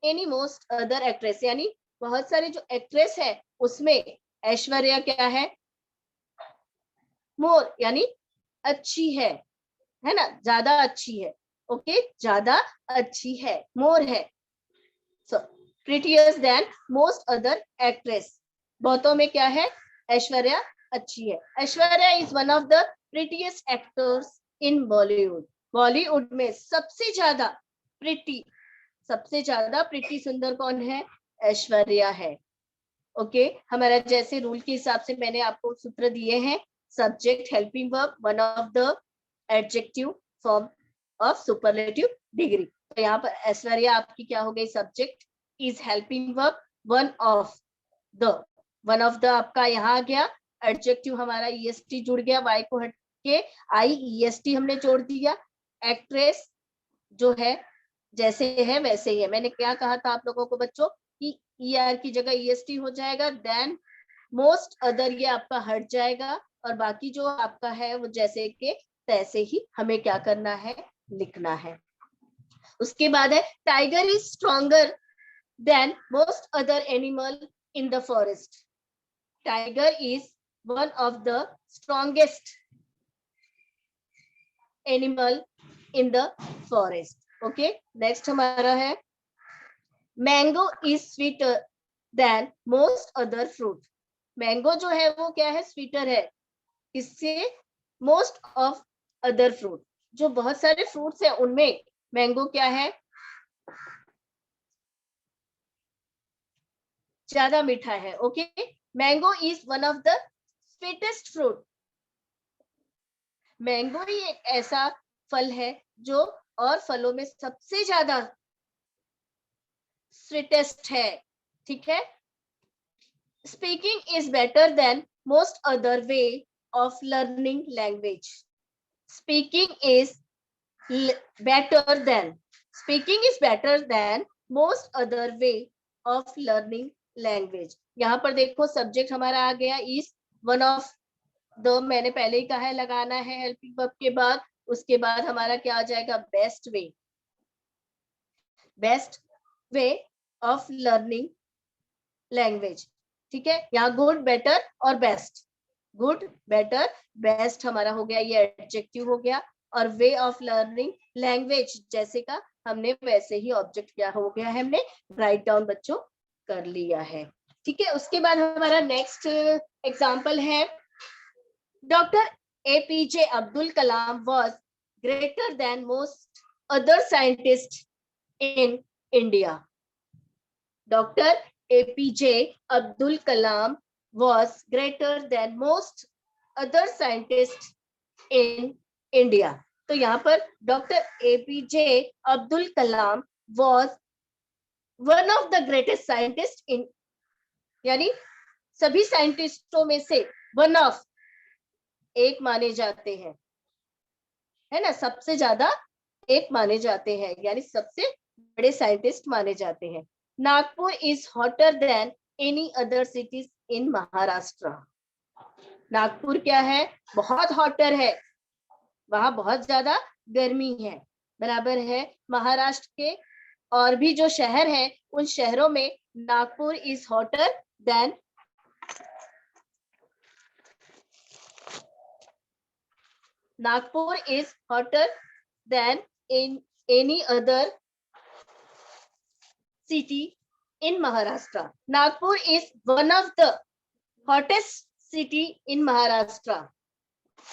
any most other actress, यानी बहुत सारे जो एक्ट्रेस है उसमें ऐश्वर्या क्या है, मोर, यानी अच्छी है ना, ज्यादा अच्छी है। ओके, ज्यादा अच्छी है, मोर है। So prettier then most other actress, बहुतों में क्या है, ऐश्वर्या अच्छी है। Aishwarya is one of the prettiest actors in Bollywood, Bollywood में सबसे ज्यादा प्रिटी, सबसे ज्यादा प्रिटी सुंदर कौन है, ऐश्वर्या है। ओके, हमारा जैसे रूल के हिसाब से मैंने आपको सूत्र दिए हैं, subject helping verb one of the adjective form of superlative degree. तो यहाँ पर ऐश्वर्या आपकी क्या हो गई, subject is helping verb one of the, one of the आपका यहाँ आ गया, एडजेक्टिव हमारा EST जुड़ गया, Y को हट के IEST हमने जोड़ दिया, एक्ट्रेस जो है जैसे है वैसे ही है। मैंने क्या कहा था आप लोगों को बच्चों कि ER की जगह EST हो जाएगा, देन मोस्ट अदर ये आपका हट जाएगा और बाकी जो आपका है वो जैसे के तैसे ही हमें क्या करना है, लिखना है। उसके बाद है tiger is stronger than most other animal in the forest, tiger is one of the strongest animal in the forest. Okay, next हमारा है mango is sweeter than most other fruit, mango जो है वो क्या है, sweeter है इससे most of other fruit, जो बहुत सारे fruits है उनमें mango क्या है, ज्यादा मीठा है। Okay, mango is one of the sweetest fruit, mango ही एक ऐसा फल है जो और फलों में सबसे ज्यादा स्वीटेस्ट है, ठीक है। Speaking is better than most other way of learning language. Speaking is better than. Speaking is better than most other way of learning language. यहाँ पर देखो सब्जेक्ट हमारा आ गया is one of the, मैंने पहले ही कहा है लगाना है हेल्पिंग वर्ब के बाद, उसके बाद हमारा क्या आ जाएगा best way, best way of learning language. ठीक है, यहाँ गुड बेटर और बेस्ट, गुड बेटर बेस्ट हमारा हो गया, ये एडजेक्टिव हो गया, और वे ऑफ लर्निंग लैंग्वेज जैसे का हमने वैसे ही ऑब्जेक्ट क्या हो गया है, हमने राइट डाउन बच्चों कर लिया है। ठीक है, उसके बाद हमारा नेक्स्ट एग्जाम्पल है doctor APJ Abdul Kalam was greater than most other scientist in India. Doctor APJ Abdul Kalam was greater than most other scientists in India. तो यहाँ पर doctor APJ Abdul Kalam was one of the greatest scientists in, यानी सभी साइंटिस्टों में से one of, एक माने जाते हैं, है ना, सबसे ज्यादा एक माने जाते हैं, यानी सबसे बड़े साइंटिस्ट माने जाते हैं। Nagpur is hotter then any other cities in Maharashtra. Nagpur क्या है, बहुत हॉटर है, वहां बहुत ज्यादा गर्मी है, बराबर है महाराष्ट्र के और भी जो शहर हैं उन शहरों में Nagpur is hotter then, Nagpur is hotter then in any other city in Maharashtra. Nagpur is one of the hottest city in Maharashtra.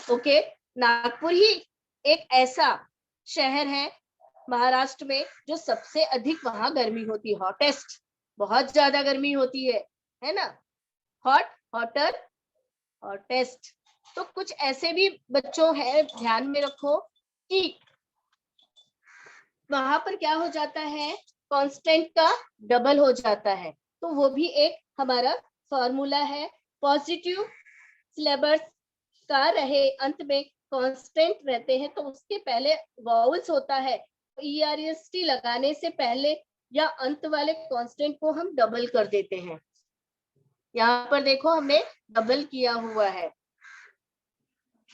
Okay, Nagpur ही एक ऐसा शहर है महाराष्ट्र में जो सबसे अधिक वहां गर्मी होती है, हॉटेस्ट, बहुत ज्यादा गर्मी होती है ना, हॉट, हॉटर, हॉटेस्ट। तो कुछ ऐसे भी बच्चों है, ध्यान में रखो कि वहां पर क्या हो जाता है, कांस्टेंट का डबल हो जाता है, तो वो भी एक हमारा फॉर्मूला है। पॉजिटिव सिलेबस का रहे अंत में कांस्टेंट रहते हैं तो उसके पहले वाउल्स होता है, ERST लगाने से पहले या अंत वाले कांस्टेंट को हम डबल कर देते हैं। यहाँ पर देखो हमने डबल किया हुआ है,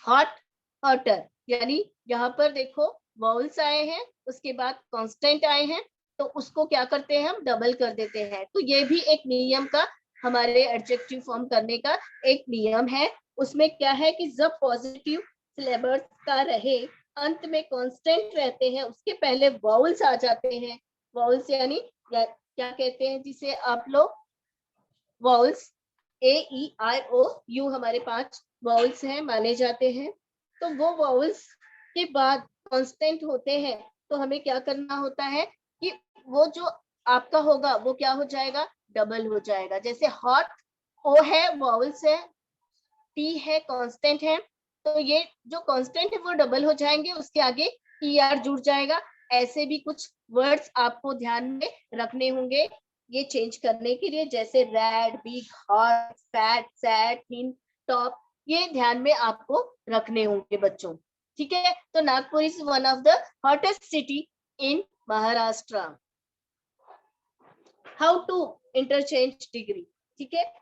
हॉट, हॉटर, यानी यहाँ पर देखो वाउल्स आए हैं, उसके बाद कांस्टेंट आए हैं, तो उसको क्या करते हैं हम डबल कर देते हैं। तो ये भी एक नियम का, हमारे एडजेक्टिव फॉर्म करने का एक नियम है। उसमें क्या है कि जब पॉजिटिव सिलेबस का रहे अंत में कांस्टेंट रहते हैं, उसके पहले वाउल्स आ जाते हैं। वाउल्स यानी क्या कहते हैं जिसे आप लोग, वाउल्स AEIOU हमारे 5 वाउल्स हैं माने जाते हैं। तो वो वाउल्स के बाद कांस्टेंट होते हैं, तो हमें क्या करना होता है कि वो जो आपका होगा वो क्या हो जाएगा, डबल हो जाएगा। जैसे हॉट O है वाउल्स है, T है कांस्टेंट है, तो ये जो कांस्टेंट है वो डबल हो जाएंगे, उसके आगे ER जुड़ जाएगा। ऐसे भी कुछ वर्ड्स आपको ध्यान में रखने होंगे ये चेंज करने के लिए, जैसे red, big, hot, fat, sad, thin, top, ये ध्यान में आपको रखने होंगे बच्चों। ठीक है, तो Nagpur is one of the hottest city in Maharashtra. How to interchange degree, ठीक है,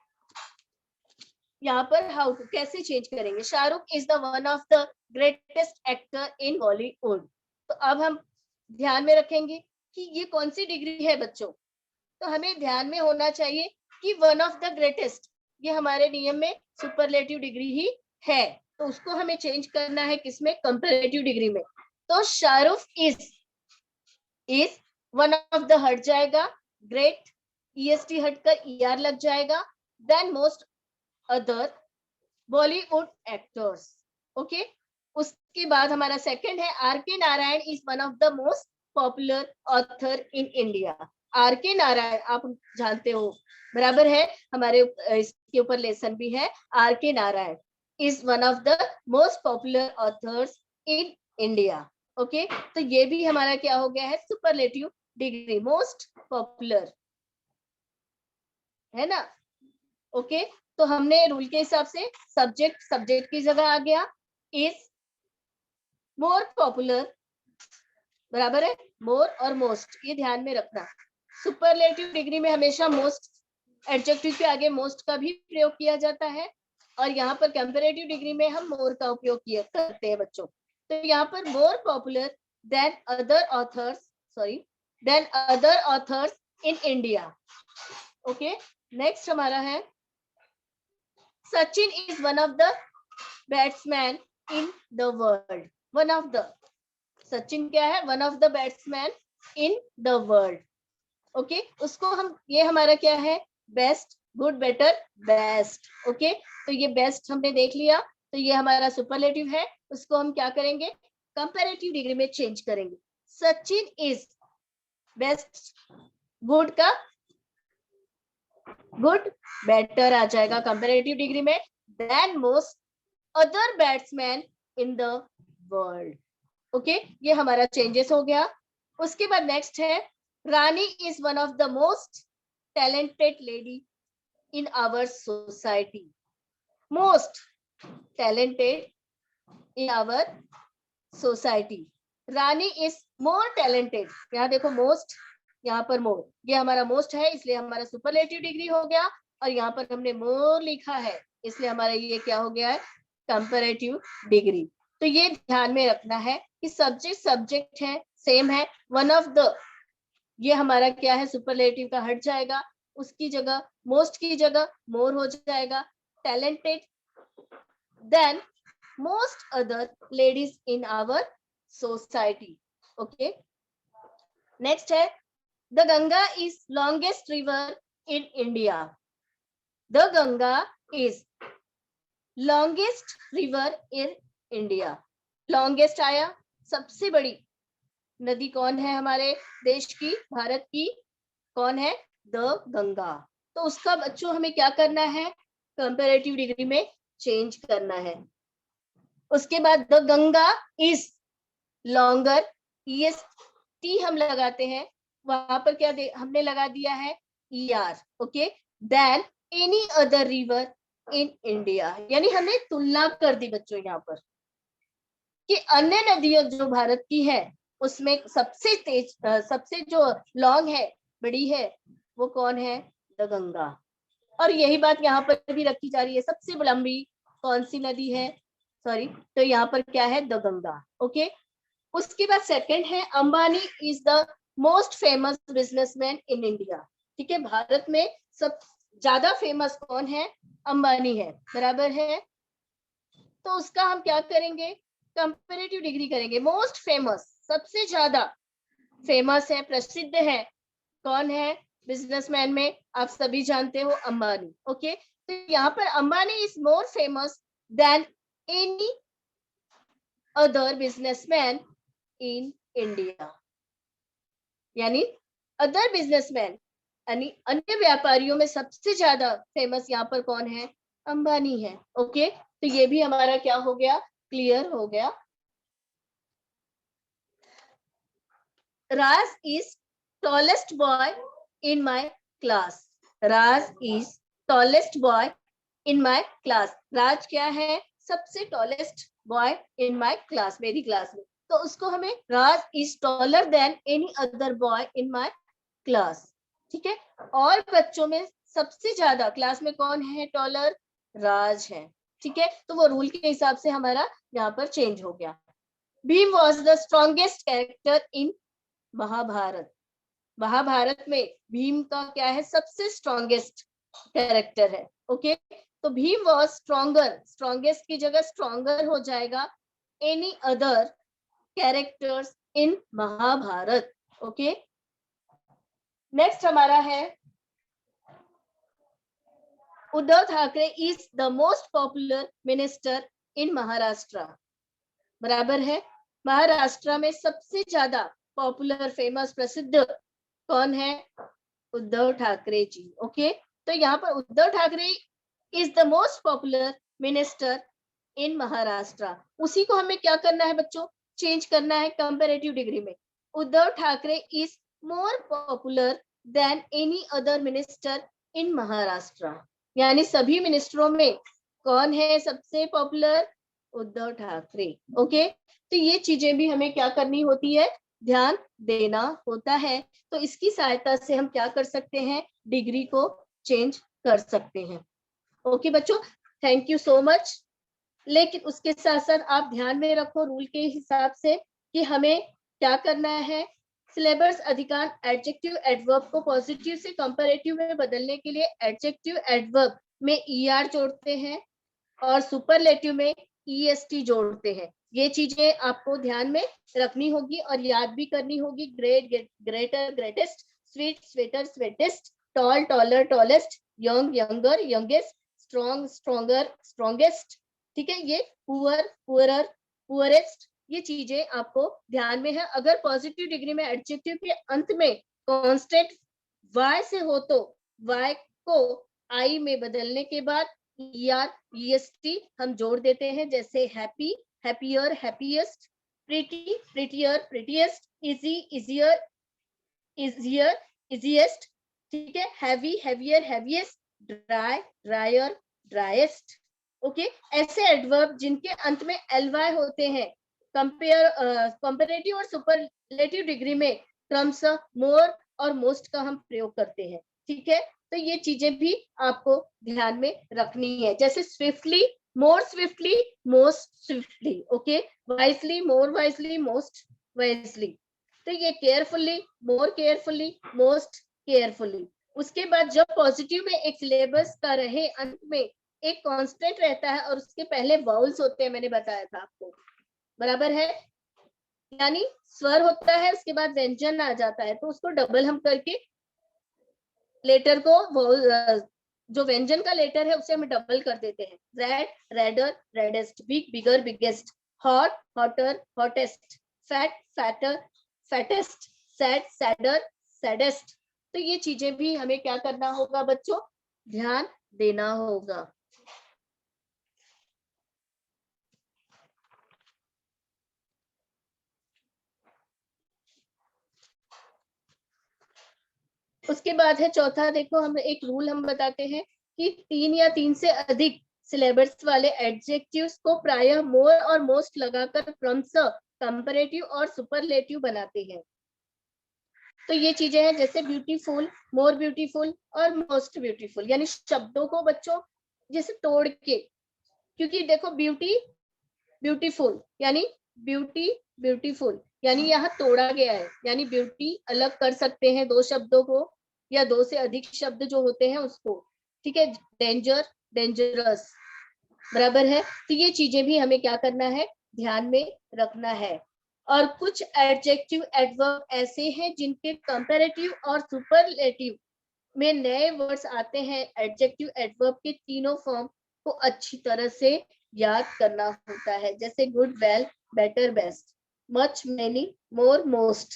यहाँ पर हाउ टू कैसे चेंज करेंगे। Shahrukh is the one of the greatest actor in Bollywood. तो अब हम ध्यान में रखेंगे कि ये कौन सी डिग्री है बच्चों, तो हमें ध्यान में होना चाहिए कि वन ऑफ द ग्रेटेस्ट, ये हमारे नियम में सुपरलेटिव डिग्री ही है, तो उसको हमें चेंज करना है किसमें, कंपैरेटिव डिग्री में। तो Shahrukh is one of the हट जाएगा, ग्रेट EST हटकर ER लग जाएगा, than most other Bollywood actors. Okay, उसके बाद हमारा सेकंड है RK Narayan is one of the most popular author in India. RK Narayan आप जानते हो, बराबर है, हमारे इसके ऊपर लेसन भी है। RK Narayan is one of the most popular authors in India. Okay, तो ये भी हमारा क्या हो गया है, सुपरलेटिव डिग्री, मोस्ट पॉपुलर, है ना। ओके, तो हमने रूल के हिसाब से सब्जेक्ट की जगह आ गया इज मोर पॉपुलर, बराबर है, मोर और मोस्ट, ये ध्यान में रखना। सुपरलेटिव डिग्री में हमेशा मोस्ट, एडजेक्टिव के आगे मोस्ट का भी प्रयोग किया जाता है, और यहाँ पर कंपैरेटिव डिग्री में हम मोर का उपयोग किया करते हैं बच्चों। तो यहाँ पर more popular than other authors in India. Okay, next हमारा है Sachin is one of the batsman in the world. One of the, Sachin क्या है, one of the batsman in the world. Okay, उसको हम, ये हमारा क्या है, best, good, better, best. Okay, तो ये बेस्ट हमने देख लिया, तो ये हमारा सुपरलेटिव है, उसको हम क्या करेंगे, कंपैरेटिव डिग्री में चेंज करेंगे। सचिन इज बेस्ट, गुड का गुड, बेटर आ जाएगा कंपैरेटिव डिग्री में, then most other batsman in the world. Okay, ये हमारा चेंजेस हो गया। उसके बाद नेक्स्ट है Rani is one of the most talented lady in our society. Most talented in our society, Rani is more talented. यहाँ देखो मोस्ट, यहाँ पर मोर, ये हमारा मोस्ट है इसलिए हमारा सुपरलेटिव डिग्री हो गया, और यहाँ पर हमने मोर लिखा है इसलिए हमारा ये क्या हो गया है, कंपैरेटिव डिग्री। तो ये ध्यान में रखना है कि सब्जेक्ट है, सेम है, वन ऑफ द, ये हमारा क्या है, सुपरलेटिव का हट जाएगा, उसकी जगह मोस्ट की जगह मोर हो जाएगा, talented then most other ladies in our society. Okay, next है the Ganga is longest river in India. The Ganga is longest river in India. Longest आया, सबसे बड़ी नदी कौन है हमारे देश की, भारत की, कौन है, द गंगा। तो उसका बच्चों हमें क्या करना है, कंपैरेटिव डिग्री में चेंज करना है। उसके बाद the Ganga is longer, T हम लगाते हैं, वहां पर क्या हमने लगा दिया है, ER। Okay, than any other river in India, यानी हमने तुलना कर दी बच्चों यहाँ पर कि अन्य नदियां जो भारत की है उसमें सबसे तेज, सबसे जो लॉन्ग है, बड़ी है, वो कौन है, द गंगा। और यही बात यहाँ पर भी रखी जा रही है, सबसे लंबी कौन सी नदी है, सॉरी, तो यहाँ पर क्या है, द गंगा। ओके, उसके बाद सेकंड है Ambani is the most famous businessman in India. ठीक है, भारत में सब ज्यादा फेमस कौन है, अंबानी है, बराबर है। तो उसका हम क्या करेंगे, कंपैरेटिव डिग्री करेंगे। मोस्ट फेमस, सबसे ज्यादा फेमस है, प्रसिद्ध है, कौन है बिजनेसमैन में, आप सभी जानते हो, अंबानी। ओके, तो यहाँ पर Ambani is more famous than any other businessman in India, यानी अदर बिजनेसमैन, यानी अन्य व्यापारियों में सबसे ज्यादा फेमस यहाँ पर कौन है, अंबानी है। ओके, तो ये भी हमारा क्या हो गया, क्लियर हो गया। Raj is tallest boy in my class. Raj is tallest boy in my class. Raj क्या है, सबसे tallest boy in my class, मेरी क्लास में। तो उसको हमें, Raj is taller then any other boy in my class. ठीक है, और बच्चों में सबसे ज्यादा क्लास में कौन है टॉलर, राज है। ठीक है, तो वो रूल के हिसाब से हमारा यहाँ पर चेंज हो गया। Bheem was the strongest character in Mahabharat. Mahabharat में भीम का क्या है, सबसे स्ट्रॉन्गेस्ट कैरेक्टर है। ओके, तो भीम वॉज स्ट्रॉन्गर, स्ट्रॉन्गेस्ट की जगह स्ट्रॉन्गर हो जाएगा, any other characters in Mahabharat. Okay, next हमारा है Uddhav Thackeray is the most popular minister in Maharashtra. बराबर है, महाराष्ट्र में सबसे ज्यादा पॉपुलर, फेमस, प्रसिद्ध कौन है, उद्धव ठाकरे जी। ओके, तो यहाँ पर Uddhav Thackeray is the most popular minister in Maharashtra. उसी को हमें क्या करना है बच्चों, चेंज करना है कंपैरेटिव डिग्री में। Uddhav Thackeray is more popular than any other minister in Maharashtra. यानी सभी मिनिस्टरों में कौन है सबसे पॉपुलर? उद्धव ठाकरे। ओके, तो ये चीजें भी हमें क्या करनी होती है, ध्यान देना होता है। तो इसकी सहायता से हम क्या कर सकते हैं, डिग्री को चेंज कर सकते हैं। ओके बच्चों, थैंक यू सो मच। लेकिन उसके साथ साथ आप ध्यान में रखो रूल के हिसाब से कि हमें क्या करना है, सिलेबस अधिकांश एडजेक्टिव एडवर्ब को पॉजिटिव से कंपैरेटिव में बदलने के लिए एडजेक्टिव एडवर्ब में ईआर जोड़ते हैं और सुपरलेटिव में ईएसटी जोड़ते हैं। ये चीजें आपको ध्यान में रखनी होगी और याद भी करनी होगी। Great, greater, greatest, sweet, sweeter, sweetest, tall, taller, tallest, young, younger, youngest, strong, stronger, strongest. ठीक है, ये पुअर, पुअरर, पुअरेस्ट, ये चीजें आपको ध्यान में है। अगर पॉजिटिव डिग्री में एडजेक्टिव के अंत में कांस्टेंट वाई से हो तो वाई को आई में बदलने के बाद ER, EST हम जोड़ देते हैं, जैसे happy, happier, happiest, pretty, prettier, prettiest, easy, easier, easier, easiest. ठीक है, heavy, heavier, heaviest, dry, dryer, driest. Okay, ऐसे एडवर्ब जिनके अंत में LY होते हैं कंपेरेटिव और सुपरलेटिव डिग्री में क्रमशः मोर और मोस्ट का हम प्रयोग करते हैं। ठीक है, तो ये चीजें भी आपको ध्यान में रखनी है, जैसे swiftly, more swiftly, most swiftly. Okay, wisely, more wisely, most wisely. तो ये carefully, more carefully, most carefully. उसके बाद जब पॉजिटिव में एक सिलेबस का रहे अंत में एक कांस्टेंट रहता है और उसके पहले वाउल्स होते हैं, मैंने बताया था आपको, बराबर है, यानी स्वर होता है उसके बाद व्यंजन आ जाता है, तो उसको डबल हम करके लेटर को जो व्यंजन का लेटर है उसे हम डबल कर देते हैं। Red, redder, reddest, big, bigger, biggest, hot, hotter, hottest, fat, fatter, fattest, sad, sadder, saddest. तो ये चीजें भी हमें क्या करना होगा बच्चों, ध्यान देना होगा। उसके बाद है चौथा, देखो हम एक रूल हम बताते हैं कि 3 या 3 से अधिक सिलेबस वाले एडजेक्टिव्स को प्रायः मोर और मोस्ट लगाकर क्रमशः कंपैरेटिव और सुपरलेटिव बनाते हैं। तो ये चीजें हैं जैसे ब्यूटीफुल, मोर ब्यूटीफुल और मोस्ट ब्यूटीफुल, यानी शब्दों को बच्चों जैसे तोड़ के, क्योंकि देखो ब्यूटी, ब्यूटीफुल, यानी ब्यूटी, ब्यूटीफुल, यानी यहाँ तोड़ा गया है, यानी ब्यूटी अलग कर सकते हैं दो शब्दों को या दो से अधिक शब्द जो होते हैं उसको। ठीक है, डेंजर, डेंजरस, बराबर है। तो ये चीजें भी हमें क्या करना है, ध्यान में रखना है। और कुछ एडजेक्टिव एडवर्ब ऐसे हैं जिनके कंपैरेटिव और सुपरलेटिव में नए वर्ड्स आते हैं। एडजेक्टिव एडवर्ब के तीनों फॉर्म को अच्छी तरह से याद करना होता है, जैसे good, well, better, best, much, many, more, most,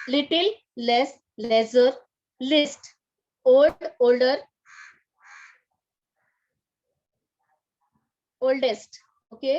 little, less, lesser, least, old, older, oldest. Okay,